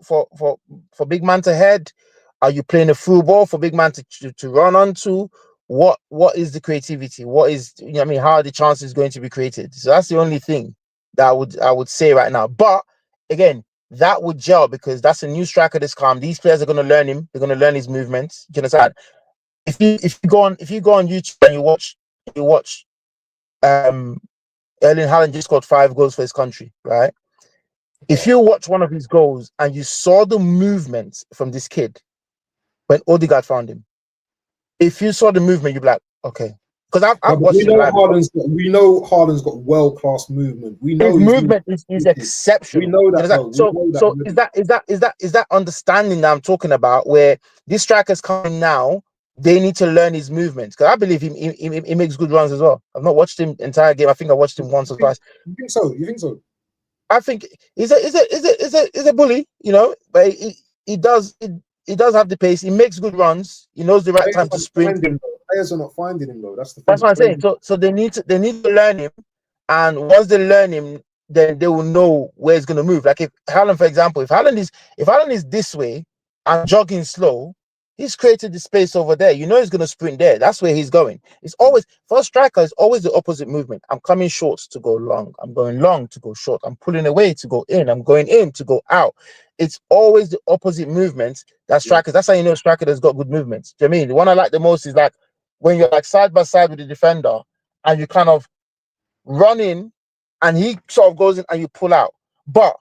S2: big man to head? Are you playing a through ball for big man to run onto? What is the creativity? What is, you know what I mean? How are the chances going to be created? So that's the only thing that I would say right now. But again, that would gel because that's a new striker that's come. These players are going to learn him. They're going to learn his movements. Do you understand? If you go on YouTube and you watch Erling Haaland just scored 5 goals for his country, right? If you watch one of his goals and you saw the movement from this kid when Odegaard found him, if you saw the movement, you'd be like, okay. Because I've watched him live.
S1: We know Haaland's got world-class movement. We know
S2: his movement is exceptional.
S1: We know that.
S2: So is that understanding that I'm talking about, where these strikers coming now, they need to learn his movements? Because I believe he makes good runs as well. I've not watched him entire game. I think I watched him once or twice.
S1: You think so? You think so?
S2: I think he's a bully, you know, but he does have the pace. He makes good runs. He knows the right time to sprint.
S1: Players are not finding him though. That's
S2: what I'm saying. So they need to learn him, and once they learn him, then they will know where he's gonna move. Like if Haaland, for example, if Haaland is this way and jogging slow, he's created the space over there. You know he's gonna sprint there. That's where he's going. It's always, for a striker, it's always the opposite movement. I'm coming short to go long. I'm going long to go short. I'm pulling away to go in. I'm going in to go out. It's always the opposite movements that strikers. That's how you know a striker that's got good movements. Do you know what I mean? The one I like the most is like when you're like side by side with the defender and you kind of run in and he sort of goes in and you pull out. But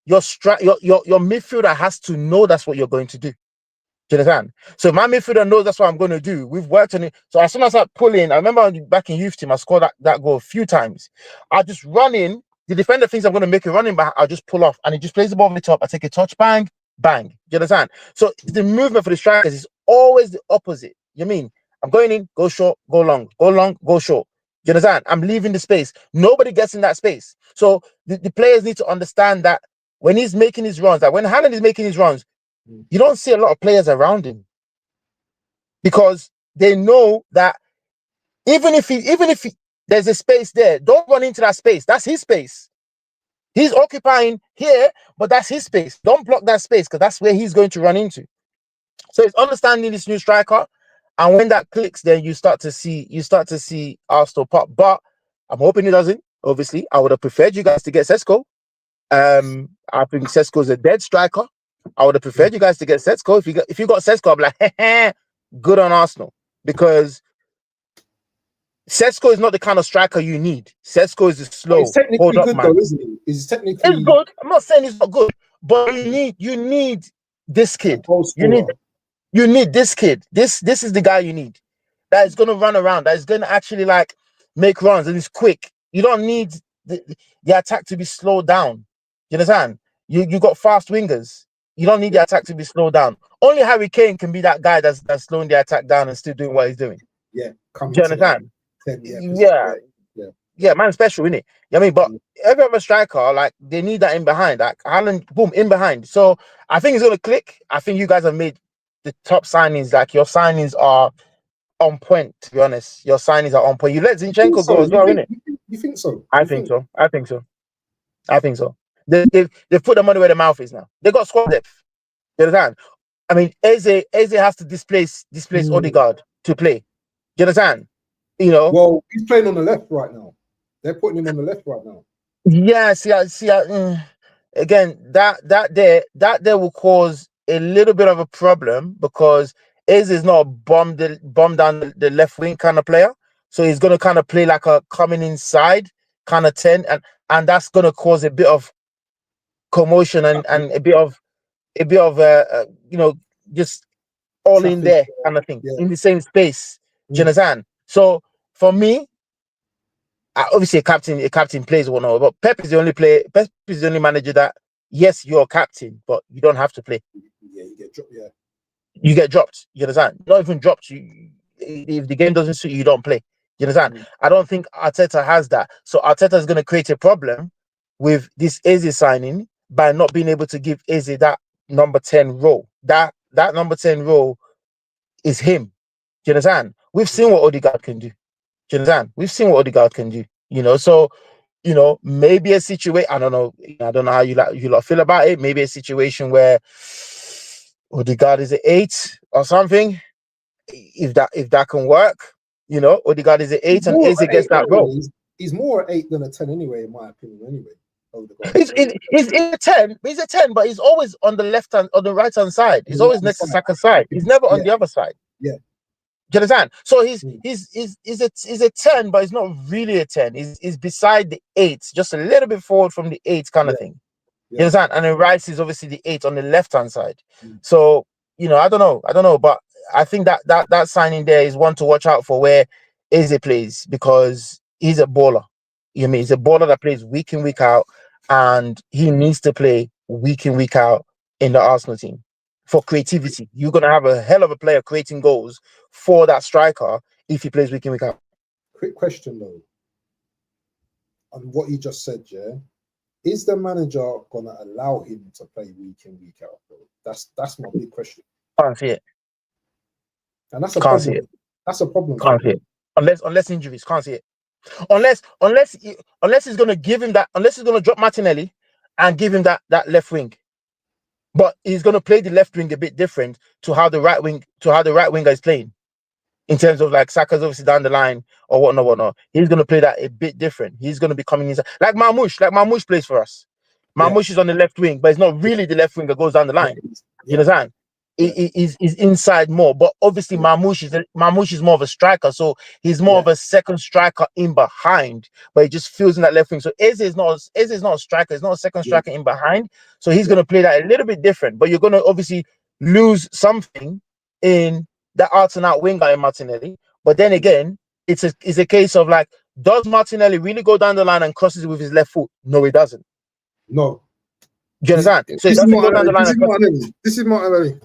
S2: your midfielder has to know that's what you're going to do. Do you understand? So my midfielder knows that's what I'm going to do. We've worked on it. So as soon as I pull in, I remember back in youth team, I scored that goal a few times. I just run in. The defender thinks I'm going to make a running back. I'll just pull off and he just plays the ball over the top. I take a touch, bang, bang. Do you understand? So the movement for the strikers is always the opposite. You mean I'm going in, go short, go long, go short. Do you understand? I'm leaving the space. Nobody gets in that space. So the players need to understand that when he's making his runs, that when Haaland is making his runs, you don't see a lot of players around him because they know that even if there's a space there, don't run into that space. That's his space. He's occupying here, but that's his space. Don't block that space because that's where he's going to run into. So it's understanding this new striker, and when that clicks, then you start to see Arsenal pop. But I'm hoping it doesn't. Obviously, I would have preferred you guys to get Sesko. I think Sesko's a dead striker. I would have preferred you guys to get Sesko. If you got Sesko, I'm like, good on Arsenal, because Sesko is not the kind of striker you need. Sesko is the slow.
S1: He's technically good though, isn't he? He's technically
S2: good. I'm not saying he's not good, but you need this kid. You need this kid. This is the guy you need. That is going to run around. That is going to actually like make runs and is quick. You don't need the attack to be slowed down. You understand? You got fast wingers. You don't need the attack to be slowed down. Only Harry Kane can be that guy that's slowing the attack down and still doing what he's doing.
S1: Yeah.
S2: Do you understand? Yeah, man, special, innit? You know what I mean? But every other striker, like, they need that in behind. Like, Haaland, boom, in behind. So I think it's going to click. I think you guys have made the top signings. Like, your signings are on point, to be honest. Your signings are on point. You let Zinchenko go as well, innit?
S1: You think so?
S2: I think so. They've put the money where the mouth is now. They got squad depth. You understand? I mean, Eze has to displace Odegaard to play. You understand? You know.
S1: Well, he's playing on the left right now. They're putting him on the left right now.
S2: Yeah. Again, that there will cause a little bit of a problem because Eze is not a bomb down the left wing kind of player. So he's gonna kind of play like a coming inside kind of 10, and that's gonna cause a bit of commotion and a bit of you know, just all traffic, in there kind of thing, in the same space. Do you understand? So for me, obviously a captain plays or whatnot, but Pep is the only player. Pep is the only manager that, yes, you're a captain, but you don't have to play.
S1: Yeah, you get dropped. Yeah,
S2: you get dropped. You understand? Not even dropped. if the game doesn't suit you, you don't play. You understand? I don't think Arteta has that. So Arteta is going to create a problem with this Eze signing by not being able to give Eze that number 10 role. That number 10 role is him. Do you understand? We've seen what Odegaard can do. Do you understand? We've seen what Odegaard can do. You know, so maybe a situation. I don't know how you lot feel about it. Maybe a situation where Odegaard is an 8 or something. If that can work, Odegaard is an 8 and Eze gets that role.
S1: He's more an 8 than a 10 anyway, in my opinion. Anyway,
S2: he's a 10. He's a 10, but he's always on the right hand side. He's always next to Saka's side. He's never on the other side.
S1: Yeah.
S2: Do you understand? So he's a 10, but he's not really a 10. He's beside the 8, just a little bit forward from the 8 kind of thing. You understand? And then Rice is obviously the 8 on the left hand side. So I don't know, but I think that signing there is one to watch out for where Eze plays, because he's a baller. He's a baller that plays week in, week out, and he needs to play week in, week out in the Arsenal team for creativity. You're gonna have a hell of a player creating goals for that striker if he plays week in, week out.
S1: Quick question though, on what you just said, yeah. Is the manager gonna allow him to play week in, week out, bro? That's my big question.
S2: Can't see it.
S1: And that's a problem. See it. That's a problem.
S2: Can't see it. Unless injuries, can't see it. Unless he's gonna give him that, unless he's gonna drop Martinelli and give him that left wing. But he's gonna play the left wing a bit different to how the right winger is playing. In terms of like Saka's obviously down the line or whatnot. He's gonna play that a bit different. He's gonna be coming inside. Like Marmoush plays for us. Marmoush is on the left wing, but it's not really the left wing that goes down the line. You understand? He's inside more, but obviously Marmoush is more of a striker, so he's more of a second striker in behind, but he just fills in that left wing. So Eze is not a striker, he's not a second striker in behind, so he's going to play that a little bit different, but you're going to obviously lose something in the out and out winger in Martinelli. But then again, it's a case of like, does Martinelli really go down the line and crosses it with his left foot? No, he doesn't.
S1: No.
S2: Do you understand? So he doesn't go down the line.
S1: This is Martinelli.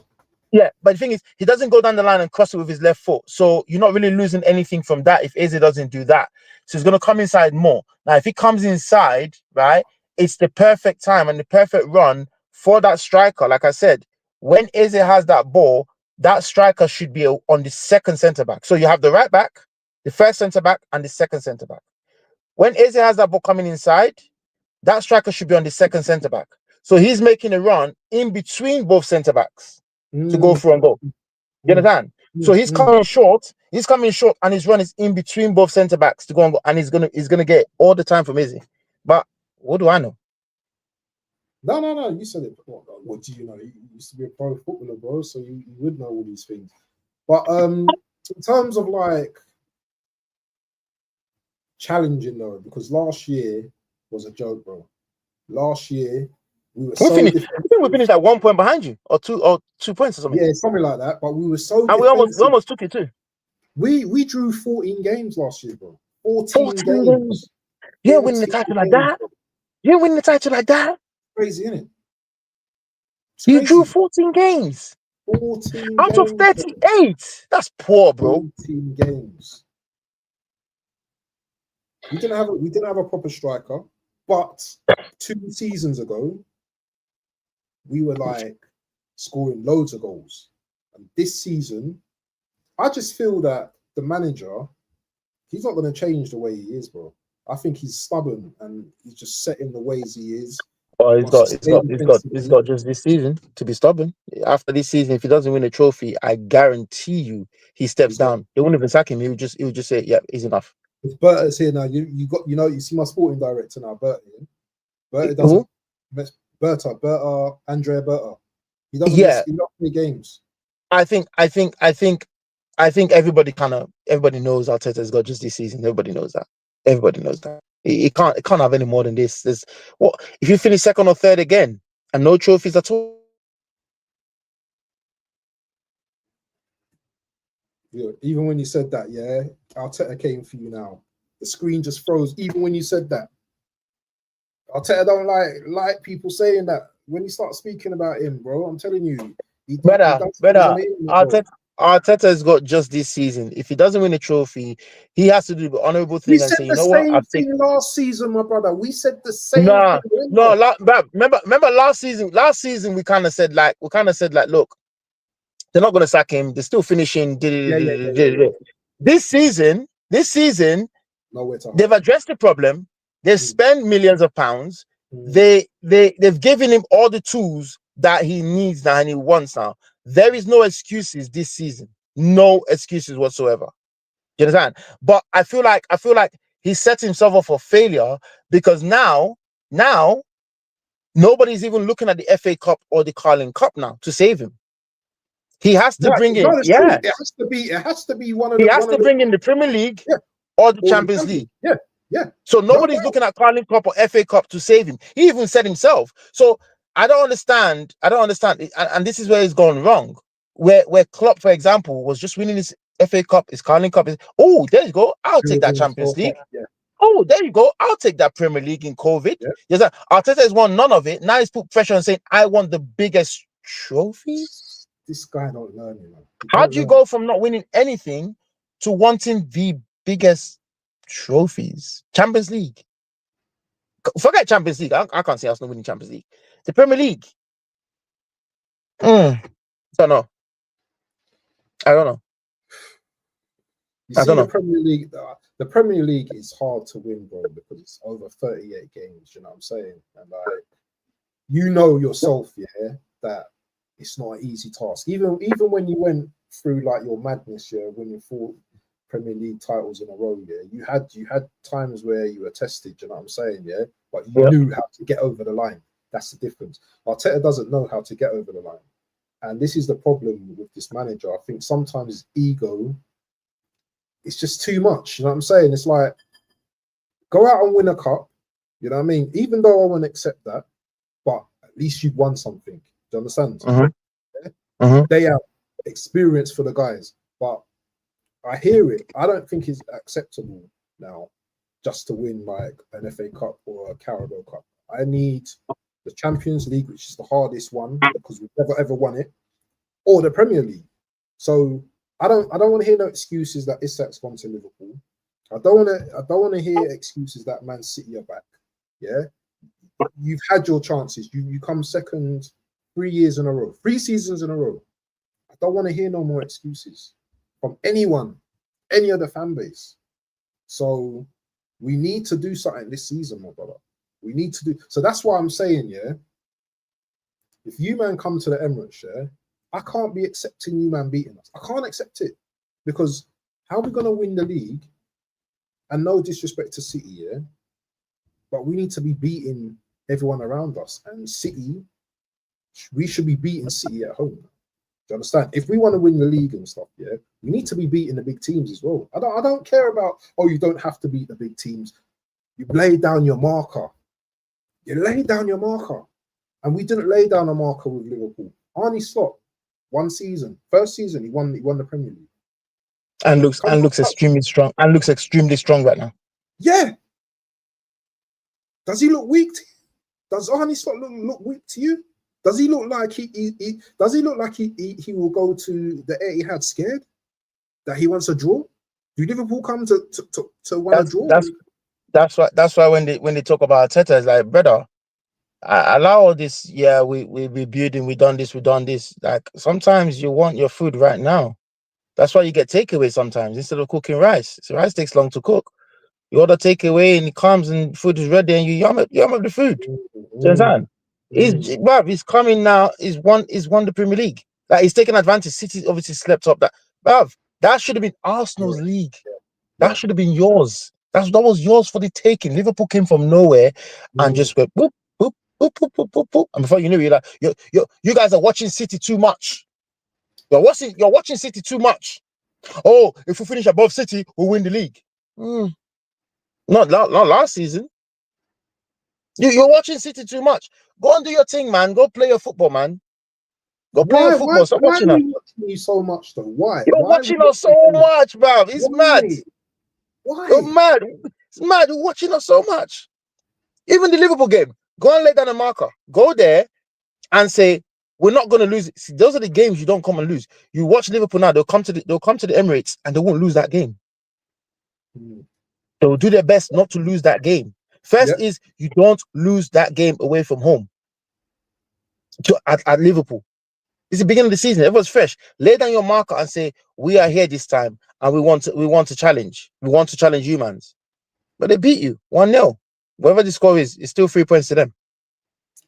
S2: Yeah, but the thing is, he doesn't go down the line and cross it with his left foot. So you're not really losing anything from that if Eze doesn't do that. So he's going to come inside more. Now, if he comes inside, right, it's the perfect time and the perfect run for that striker. Like I said, when Eze has that ball, that striker should be on the second centre-back. So you have the right back, the first centre-back, and the second centre-back. When Eze has that ball coming inside, that striker should be on the second centre-back. So he's making a run in between both centre-backs to go through and go. You understand? So he's coming short, and his run is in between both centre-backs to go and go, and he's gonna get all the time from Izzy. But what do I know?
S1: No, you said it. What do you know? You used to be a pro footballer, bro, so you would know all these things. But in terms of like challenging though, because last year was a joke, bro. Last year we were I think
S2: we finished at 1 point behind you, or 2 points or something.
S1: Yeah, something like that. But we were so
S2: and we almost took it too.
S1: We drew 14 games last year, bro. 14 games.
S2: You ain't winning the title like that. You ain't winning the title like that.
S1: Crazy, isn't it?
S2: You drew 14 games.
S1: 14
S2: out of 38. That's poor, bro.
S1: 14 games. We didn't have a proper striker, but 2 seasons ago, we were like scoring loads of goals. And this season, I just feel that the manager, he's not going to change the way he is, bro. I think he's stubborn and he's just set in the ways he is.
S2: Well, he's got just this season to be stubborn. After this season, if he doesn't win a trophy, I guarantee you he steps down. They wouldn't even sack him. He would just say, "Yeah, he's enough."
S1: If Berta's here now, you see my sporting director now, Berta. Berta doesn't. Berta, Andrea Berta. He doesn't miss any games. I think
S2: everybody knows Arteta's got just this season. Everybody knows that. Everybody knows that. It can't have any more than this. There's what if you finish second or third again and no trophies at all?
S1: Yeah, even when you said that, yeah, Arteta came for you now. The screen just froze. Even when you said that, Arteta don't like people saying that. When you start speaking about him, bro, I'm telling you,
S2: Arteta Arteta's got just this season. If he doesn't win a trophy, he has to do the honourable
S1: We
S2: thing and
S1: said
S2: say, you
S1: the
S2: know what,
S1: same
S2: I've taken.
S1: thing last season, my brother. We said the same
S2: Nah,
S1: thing.
S2: no, bruv, remember last season. Last season we kind of said like, look, they're not going to sack him. They're still finishing.
S1: Yeah.
S2: This season,
S1: Nowhere to
S2: they've
S1: hide.
S2: addressed the problem. They've
S1: Mm,
S2: spent millions of pounds.
S1: mm.
S2: They've given him all the tools that he needs now and he wants now. There is no excuses this season. No excuses whatsoever. You understand? But I feel like he set himself up for failure because now nobody's even looking at the FA Cup or the Carling Cup now to save him. He has to bring
S1: No,
S2: in,
S1: it's true.
S2: yeah,
S1: It has to be one of
S2: he
S1: the
S2: has to bring in the Premier League
S1: yeah,
S2: or the
S1: or the
S2: Champions
S1: champion.
S2: League.
S1: Yeah.
S2: So
S1: No
S2: nobody's
S1: doubt.
S2: looking at Carling Cup or FA Cup to save him. He even said himself. So I don't understand. And this is where it's gone wrong. Where Klopp, for example, was just winning his FA Cup, his Carling Cup. Oh, there you go. I'll take that Champions League.
S1: Yeah.
S2: Oh, there you go. I'll take that Premier League in COVID.
S1: Yeah.
S2: Yes, Arteta has won none of it. Now he's put pressure on saying, I want the biggest trophy.
S1: This guy don't learn, you know.
S2: How do you go from not winning anything to wanting the biggest trophies? Champions League. Forget Champions League. I can't say Arsenal winning Champions League. The Premier League. Don't know. I don't know.
S1: You see, the Premier League. The Premier League is hard to win, bro, because it's over 38 games. You know what I'm saying? And like, you know yourself, yeah, that it's not an easy task. Even when you went through like your madness, yeah, winning 4 Premier League titles in a row, yeah, you had times where you were tested. You know what I'm saying? Yeah, but you knew how to get over the line. That's the difference. Arteta doesn't know how to get over the line, and this is the problem with this manager. I think sometimes ego. It's just too much. You know what I'm saying? It's like, go out and win a cup. You know what I mean? Even though I won't accept that, but at least you've won something. Do you understand? They have experience for the guys. But I hear it. I don't think it's acceptable now just to win like an FA Cup or a Carabao Cup. I need the Champions League, which is the hardest one because we've never ever won it, or the Premier League. So I don't want to hear no excuses that Isak's gone to Liverpool. I don't want to hear excuses that Man City are back. Yeah, you've had your chances. You come second 3 years in a row, 3 seasons in a row. I don't want to hear no more excuses from anyone, any other fan base. So we need to do something this season, my brother. We need to do. So that's why I'm saying, yeah, if you man come to the Emirates, yeah, I can't be accepting you man beating us. I can't accept it because how are we going to win the league? And no disrespect to City, yeah, but we need to be beating everyone around us. And City, we should be beating City at home. Do you understand? If we want to win the league and stuff, yeah, we need to be beating the big teams as well. I don't care about, oh, you don't have to beat the big teams. You lay down your marker. You lay down your marker. And we didn't lay down a marker with Liverpool. Arne Slot, 1 season, first season, he won the Premier League.
S2: And looks extremely strong. And looks extremely strong right now.
S1: Yeah. Does he look weak to you? Does Arne Slot look weak to you? Does he look like he will go to the Etihad scared? That he wants a draw? Do Liverpool come to want a draw?
S2: That's why when they talk about Arteta, it's like, brother, I allow all this. Yeah, we building, we done this. Like sometimes you want your food right now. That's why you get takeaway sometimes instead of cooking rice. So rice takes long to cook. You order takeaway and it comes and food is ready and you yum up the food. Do you understand? He's coming now. He's won the Premier League. Like he's taking advantage. City obviously slept up that. That should have been Arsenal's league. That should have been yours. That was yours for the taking. Liverpool came from nowhere and just went boop, boop, boop, boop, boop, boop, boop. And before you knew it, you're like, you guys are watching City too much. You're watching City too much. Oh, if we finish above City, we'll win the league. Not last season. You're watching City too much. Go and do your thing, man. Go play your football, man. Go play your football. Stop watching us.
S1: Why are you watching me so much, though? Why?
S2: You're watching us so much, bruv. It's mad.
S1: Why?
S2: You're mad. It's mad. You're watching us so much. Even the Liverpool game. Go and lay down a marker. Go there and say, we're not going to lose. See, those are the games you don't come and lose. You watch Liverpool now; they'll come to the Emirates and they won't lose that game. They will do their best not to lose that game. First is you don't lose that game away from home at Liverpool. It's the beginning of the season. Everyone's fresh. Lay down your marker and say, we are here this time and we want to challenge. We want to challenge humans. But they beat you 1-0. Whatever the score is, it's still 3 points to them.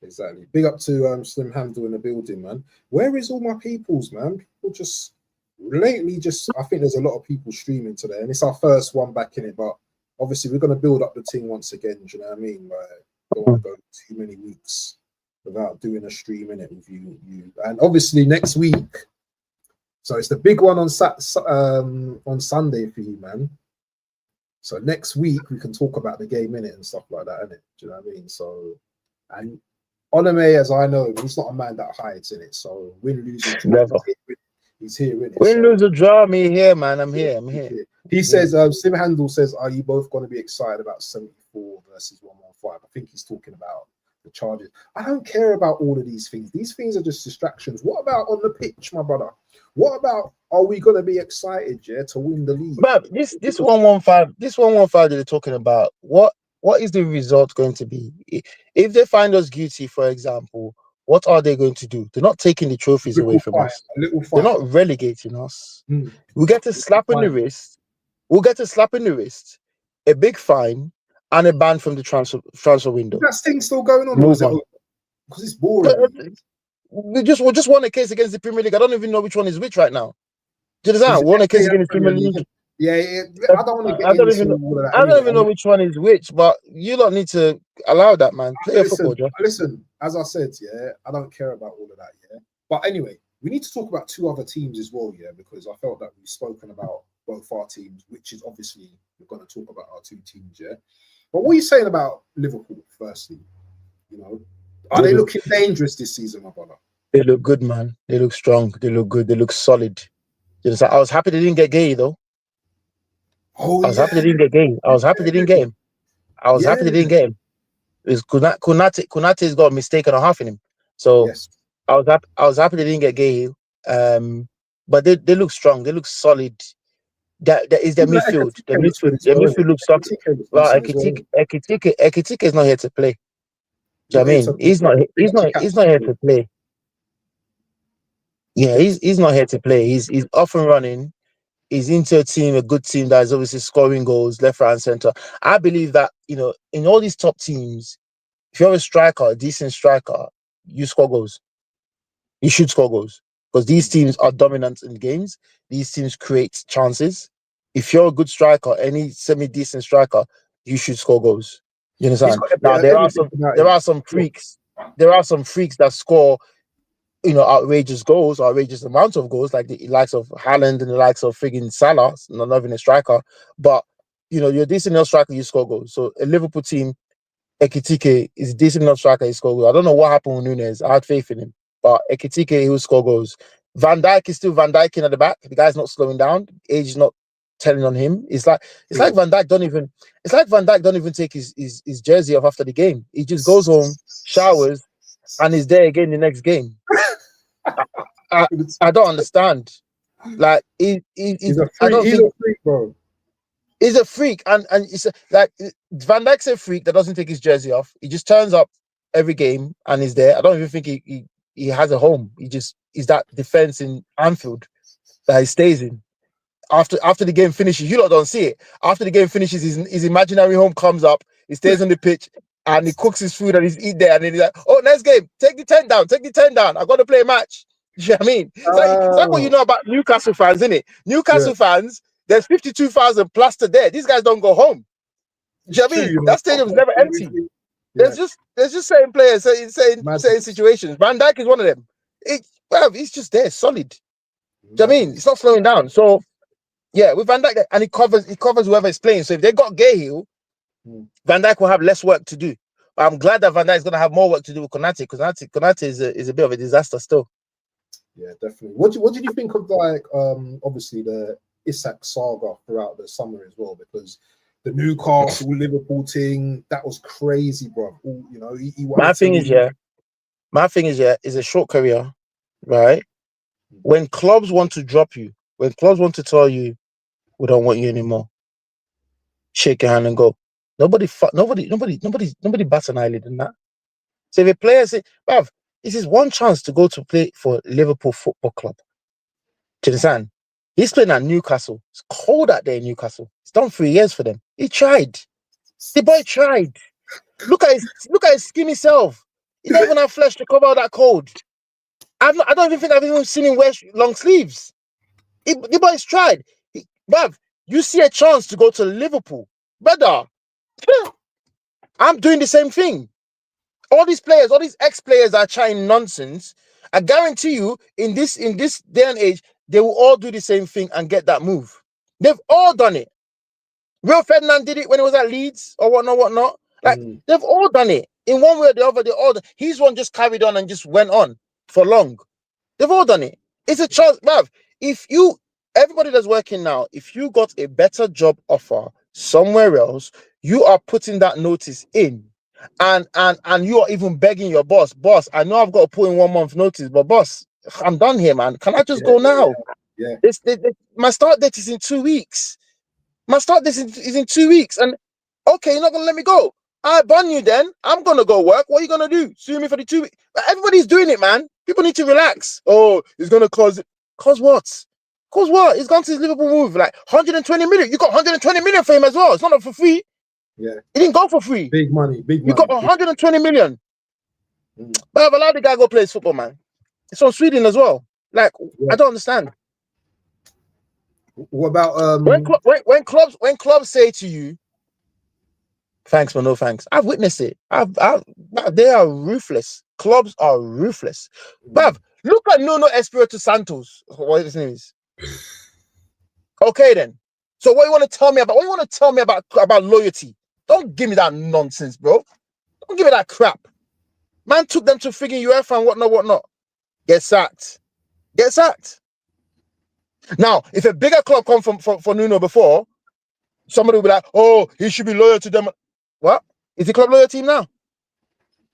S1: Exactly. Big up to Slim Handle in the building, man. Where is all my peoples, man? People just lately I think there's a lot of people streaming today, and it's our first one back in it, but obviously we're going to build up the team once again. Do you know what I mean? Like, don't want to go too many weeks without doing a stream in it with you. And obviously next week, so it's the big one on Sunday for you, man. So next week we can talk about the game in it and stuff like that, innit? Do you know what I mean? So, and Onome, as I know, he's not a man that hides in it. So win, lose, or draw, he's here, innit?
S2: Win, lose, or draw, me here, man. I'm here.
S1: He says, Sim Handel says, are you both going to be excited about 74 versus 115? I think he's talking about the charges. I don't care about all of these things. These things are just distractions. What about on the pitch, my brother? What about, are we going to be excited, to win the league?
S2: But this 115 that they're talking about, what is the result going to be? If they find us guilty, for example, what are they going to do? They're not taking the trophies away from us. They're not relegating us. We get a slap in the wrist. We'll get a slap in the wrist, a big fine, and a ban from the transfer window.
S1: Is that thing still going on? Because it's boring.
S2: We just won a case against the Premier League. I don't even know which one is which right now. Do you understand? Won a case against the Premier League.
S1: Yeah. I don't want to get into all of that.
S2: I don't even know which one is which, but you don't need to allow that, man. Play your football, Joe.
S1: Listen, as I said, I don't care about all of that, But anyway, we need to talk about two other teams as well, because I felt that we've spoken about both our teams, which is obviously we're going to talk about our two teams, But what are you saying about Liverpool, firstly? Are they looking dangerous this season, my brother?
S2: They look good, man. They look strong. They look good. They look solid. I was happy they didn't get Gay, though. I was happy they didn't get Gay. I was happy they didn't get him. Happy they didn't get him. Because Konate's got a mistake and a half in him. So I was happy they didn't get Gay. But they look strong. They look solid. That is their midfield. Their midfield looks solid. Well, Ekitike is not here to play. Do you know what I mean? He's not here to play. Yeah, he's not here to play. He's off and running. He's into a good team that is obviously scoring goals left, right, and center. I believe that, in all these top teams, if you're a striker, a decent striker, you score goals. You should score goals because these teams are dominant in games. These teams create chances. If you're a good striker, any semi-decent striker, you should score goals. You understand? Now there are some freaks. There are some freaks that score, outrageous goals, outrageous amounts of goals, like the likes of Haaland and the likes of friggin' Salah, not even a striker. But you're a decent enough striker, you score goals. So a Liverpool team, Ekitike is a decent enough striker, he score goals. I don't know what happened with Nunes. I had faith in him, but Ekitike, he will score goals. Van Dijk is still Van Dijking at the back. The guy's not slowing down. Age is not telling on him. It's like Van Dijk don't even take his jersey off after the game. He just goes home, showers, and is there again the next game. I don't understand. Like he's a freak,
S1: bro.
S2: He's a freak, and it's like Van Dijk's a freak that doesn't take his jersey off. He just turns up every game and is there. I don't even think he has a home. He's that defense in Anfield that he stays in. After the game finishes, you lot don't see it. After the game finishes, his imaginary home comes up. He stays on the pitch and he cooks his food and he's eat there. And then he's like, "Oh, next game, take the tent down. I got to play a match." You know what I mean? It's like what you know about Newcastle fans, isn't it? Newcastle fans, there's 52,000 plastered there. These guys don't go home. Do you know what I mean? That stadium's never empty. There's just certain players, certain situations. Van Dijk is one of them. He's just there, solid. Do you know what I mean? It's not slowing down. So yeah, with Van Dijk, and he covers whoever is playing. So if they got Cahill, Van Dijk will have less work to do. But I'm glad that Van Dijk is going to have more work to do with Konate, because Konate is a bit of a disaster still.
S1: Yeah, definitely. What did you think of obviously the Isak saga throughout the summer as well? Because the Newcastle Liverpool thing, that was crazy, bro. My thing is, is a short career.
S2: right? When clubs want to drop you, when clubs want to tell you, we don't want you anymore, shake your hand and go. Nobody bats an eyelid in that. So if a player say, bruv, this is one chance to go to play for Liverpool Football Club. Do you understand? He's playing at Newcastle. It's cold out there in Newcastle. He's done 3 years for them. He tried. The boy tried. Look at his skinny self. He don't even have flesh to cover that cold. I don't even think I've even seen him wear long sleeves. The boy's tried. Bruv, you see a chance to go to Liverpool, brother. I'm doing the same thing. All these players, all these ex-players are trying nonsense. I guarantee you, in this day and age, they will all do the same thing and get that move. They've all done it. Rio Ferdinand did it when he was at Leeds or whatnot. Like they've all done it in one way or the other. They all. His one just carried on and just went on for long. They've all done it. It's a chance, bruv. Everybody that's working now, if you got a better job offer somewhere else, you are putting that notice in. And you are even begging your boss, I know I've got to put in 1 month notice, but boss, I'm done here, man. Can I just go now?
S1: Yeah.
S2: My start date is in 2 weeks. My start date is in 2 weeks. And okay, you're not gonna let me go. I ban you then. I'm gonna go work. What are you gonna do? Sue me for the 2 weeks? Everybody's doing it, man. People need to relax. Oh, it's gonna cause it. Cause what? Cause what? He's gone to his Liverpool move, like 120 million. You got 120 million for him as well. It's not for free.
S1: Yeah.
S2: He didn't go for free.
S1: Big money.
S2: You got 120 million. But I've allowed the guy to go play his football, man. It's from Sweden as well. Like, I don't understand.
S1: What about
S2: when clubs say to you, thanks but no thanks? I've witnessed it. They are ruthless. Clubs are ruthless. Bruv, look at Nuno Espirito Santos. What his name is. Okay then. So what you want to tell me about? What you want to tell me about loyalty? Don't give me that nonsense, bro. Don't give me that crap. Man took them to frigging UEFA and whatnot. Get sacked. Get sacked. Now, if a bigger club come for Nuno before, somebody will be like, oh, he should be loyal to them. What? Is the club loyal to him now?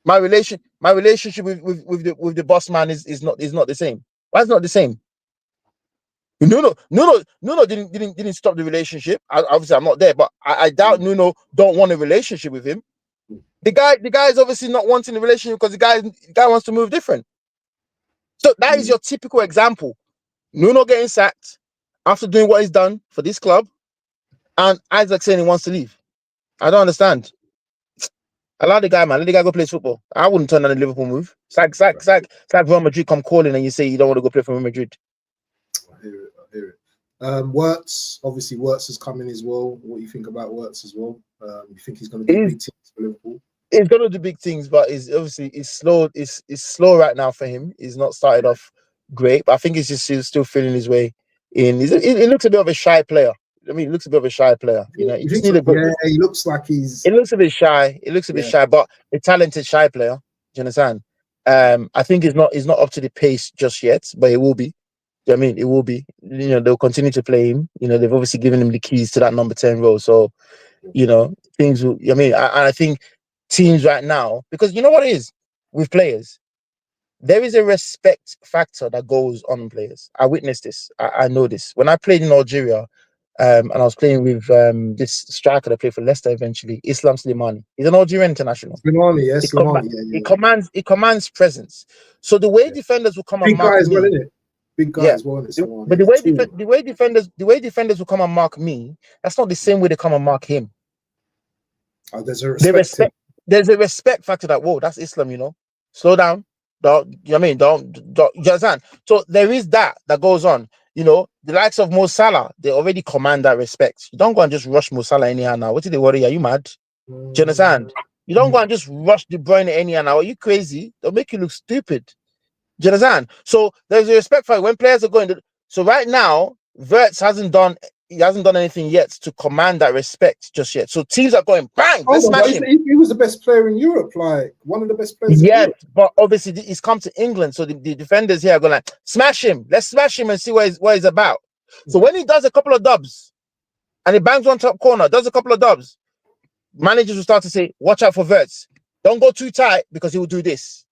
S2: My relationship with the boss man is not the same. Why is it not the same? Nuno didn't stop the relationship. Obviously, I'm not there, but I doubt Nuno don't want a relationship with him. The guy is obviously not wanting a relationship because the guy wants to move different. So that is your typical example. Nuno getting sacked after doing what he's done for this club, and Isaac saying he wants to leave. I don't understand. Allow the guy, man. Let the guy go play football. I wouldn't turn down a Liverpool move. It's like Real Madrid come calling and you say you don't want to go play for Real Madrid.
S1: I hear it. Wirtz, obviously Wirtz is coming as well. What do you think about Wirtz as well? You think he's going to do big things for Liverpool?
S2: He's going to do big things, but it's slow. It's slow right now for him. He's not started off great, but I think he's still feeling his way in. He looks a bit of a shy player. I mean, he looks a bit of a shy player. You know, you just need a good.
S1: Yeah, he looks like he's.
S2: He looks a bit shy. He looks a bit shy, but a talented shy player. Do you understand? I think he's not up to the pace just yet, but he will be. I mean, it will be. You know, they'll continue to play him. You know, they've obviously given him the keys to that number 10 role. So, you know, things will. I mean, I think teams right now, because you know what it is with players, there is a respect factor that goes on players. I witnessed this. I know this. When I played in Algeria, and I was playing with this striker that played for Leicester eventually, Islam Slimani. He's an Algerian international.
S1: Slimani, yes, Slimani.
S2: He commands presence. So the way defenders will come and mark
S1: me, well, isn't it? Big guy as well.
S2: But the way defenders will come and mark me, that's not the same way they come and mark him.
S1: Oh, there's a respect.
S2: There's a respect factor that, whoa, that's Islam, you know. Slow down. Don't you know what I mean? Don't you understand? So there is that goes on. You know, the likes of Mo Salah, they already command that respect. You don't go and just rush Mo Salah anyhow now. What did they worry? Are you mad? Do you understand? You don't go and just rush De Bruyne anyhow now. Are you crazy? They'll make you look stupid. Do you understand? So there's a respect for it when players are going to. So right now, Wirtz hasn't done anything yet to command that respect just yet. So teams are going bang. Let's smash him.
S1: He was the best player in Europe, like one of the best players.
S2: Yes, but obviously he's come to England, so the defenders here are going like smash him. Let's smash him and see what he's about. So when he does a couple of dubs, and he bangs one top corner, does a couple of dubs, managers will start to say, "Watch out for Wirtz. Don't go too tight because he will do this."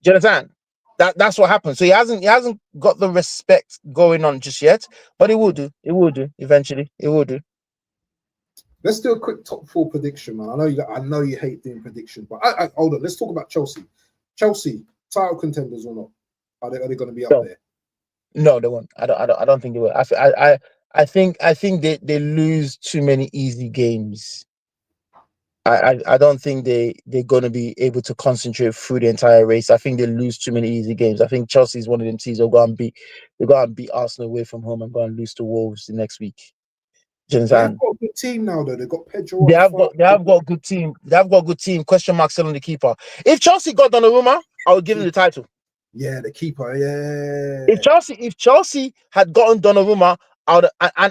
S2: Do you understand? That's what happened. So he hasn't got the respect going on just yet, but it will do. It will do eventually. It will do.
S1: Let's do a quick top 4 prediction, man. I know you hate doing predictions, but hold on. Let's talk about Chelsea. Chelsea, title contenders or not? Are they going to be up there?
S2: No, they won't. I don't think they will. I think they lose too many easy games. I don't think they're going to be able to concentrate through the entire race. I think they lose too many easy games. I think Chelsea is one of them teams they'll go and beat Arsenal away from home and go and lose to Wolves the next week.
S1: They've got a good team now, though. They've got Pedro.
S2: They have got a good team. They have got a good team. Question mark still on the keeper. If Chelsea got Donnarumma, I would give them the title.
S1: Yeah, the keeper. Yeah.
S2: If Chelsea had gotten Donnarumma out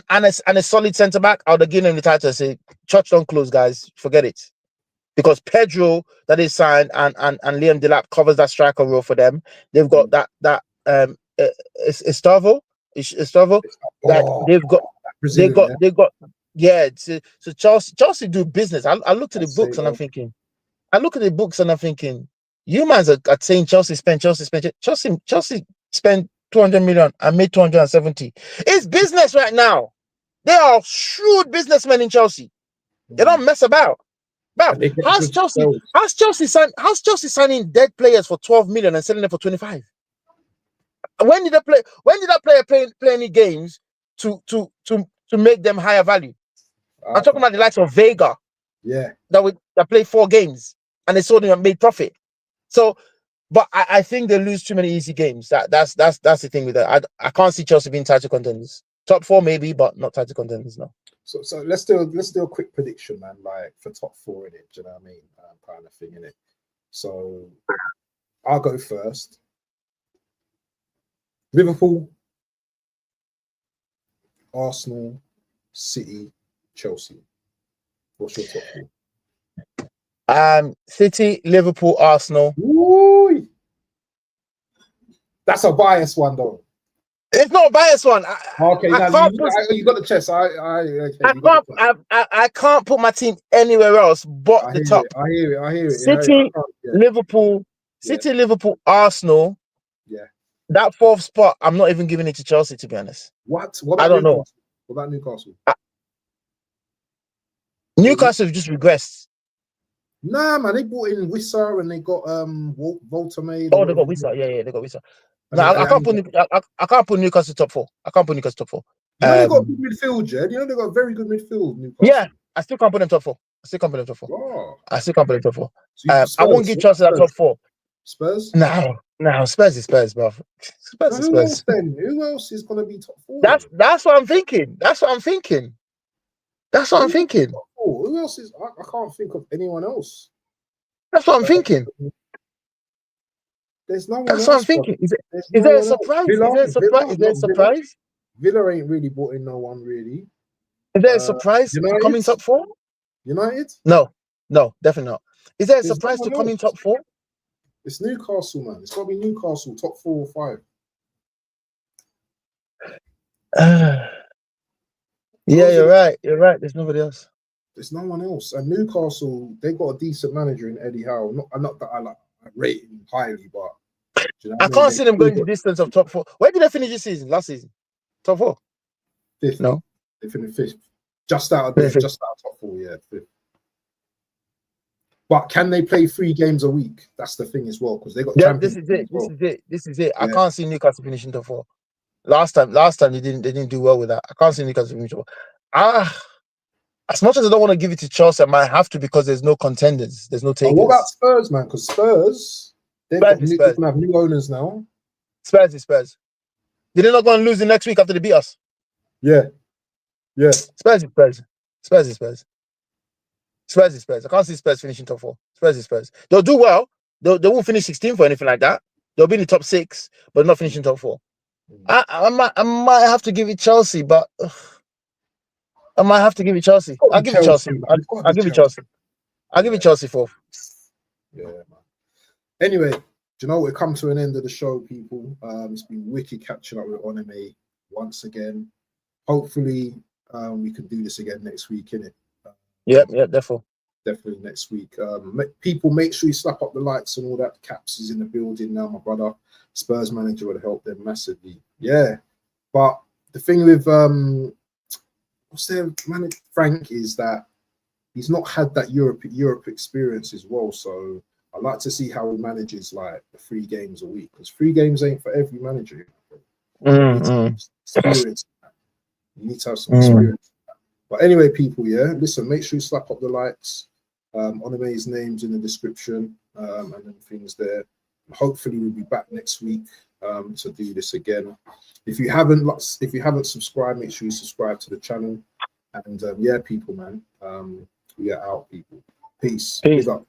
S2: and a solid centre back, I would have given them the title and say, church don't close, guys. Forget it. Because Pedro that is signed and Liam Delap covers that striker role for them. They've got that Estavo that they've got yeah. So Chelsea do business. I looked at the books and I'm thinking, you mans are saying Chelsea spent 200 million and made 270. It's business right now. They are shrewd businessmen in Chelsea. They don't mess about. How's Chelsea signing dead players for 12 million and selling them for 25? When did that player play any games to make them higher value? I'm talking about the likes of Vega.
S1: Yeah.
S2: That played 4 games and they sold him and made profit. So, but I think they lose too many easy games. That's the thing with that. I can't see Chelsea being title contenders. Top 4 maybe, but not title contenders, no.
S1: So let's do a quick prediction, man. Like for top 4 in it, do you know what I mean? Kind of thing in it. So I'll go first. Liverpool, Arsenal, City, Chelsea. What's your top
S2: 4? City, Liverpool, Arsenal.
S1: Ooh. That's a biased one, though.
S2: It's not a biased one.
S1: Okay, now you got the chest.
S2: I can't put my team anywhere else but the top.
S1: I hear it.
S2: City, Liverpool, City, Liverpool, Arsenal.
S1: Yeah.
S2: That 4th spot, I'm not even giving it to Chelsea, to be honest.
S1: What?
S2: I don't know.
S1: What about Newcastle?
S2: Newcastle have just regressed.
S1: Nah, man, they brought in Wissa and they got Volta-Made.
S2: Oh, they got Wissa. Yeah, they got Wissa. No, I can't put Newcastle top 4. I can't put Newcastle top 4.
S1: You know they got good midfield, Jed. You know they got very good midfield. Newcastle.
S2: Yeah, I still can't put them top 4.
S1: Oh.
S2: I still can't put them top 4.
S1: So
S2: I won't give Chelsea that top 4.
S1: Spurs?
S2: No, Spurs is Spurs, bro. Spurs is Spurs.
S1: Who else then? Who else is gonna be top 4?
S2: That's what I'm thinking.
S1: Who else is? I can't think of anyone else.
S2: That's what I'm thinking.
S1: There's no one
S2: That's
S1: else.
S2: What I'm thinking. Is there a surprise? Is there a surprise?
S1: Villa ain't really brought in no one really.
S2: Is there a surprise to come in top 4?
S1: United?
S2: No, definitely not. Is there a surprise to come in top 4?
S1: It's Newcastle, man. It's got to be Newcastle, top 4 or 5.
S2: Yeah, you're right. There's nobody else.
S1: There's no one else. And Newcastle, they got a decent manager in Eddie Howe. Not that I rate him highly, but you know
S2: I can't see them going the distance of top 4. Where did they finish this season? Last season, top 4.
S1: 5th.
S2: No,
S1: they finished 5th. Just out of top 4. Yeah, 5th. But can they play 3 games a week? That's the thing as well, because they got.
S2: This is it. I can't see Newcastle finishing top 4. Last time they didn't do well with that. I can't see Newcastle finishing top 4. As much as I don't want to give it to Chelsea, I might have to because there's no contenders. There's no takers.
S1: What about Spurs, man? Because Spurs, they're going to have new owners now.
S2: Spurs is Spurs. Did they not go and lose the next week after they beat us?
S1: Yeah.
S2: Spurs is Spurs. Spurs is Spurs. Spurs is Spurs. I can't see Spurs finishing top 4. Spurs is Spurs. They'll do well. They won't finish 16th or anything like that. They'll be in the top 6, but not finishing top 4. I might have to give it Chelsea, but I might have to give it Chelsea. I'll give it Chelsea. I'll give it Chelsea. I'll give it Chelsea 4th.
S1: Yeah, man. Anyway, do you know we've come to an end of the show, people? It's been wicked catching up with Onime once again. Hopefully, we can do this again next week, innit?
S2: Yeah, definitely.
S1: definitely next week. People, make sure you slap up the likes and all that. Caps is in the building now, my brother. Spurs manager would help them massively. Yeah, but the thing with what's their manager Frank is that he's not had that Europe experience as well. So I like to see how he manages like the 3 games a week, because 3 games ain't for every manager. You need to have experience. You need to have some experience. But anyway, people, yeah, listen, make sure you slap up the likes. Onome's name's in the description, and then things there. Hopefully, we'll be back next week to do this again. If you haven't subscribed, make sure you subscribe to the channel. And yeah, people, man, we are out, people. Peace. Big up.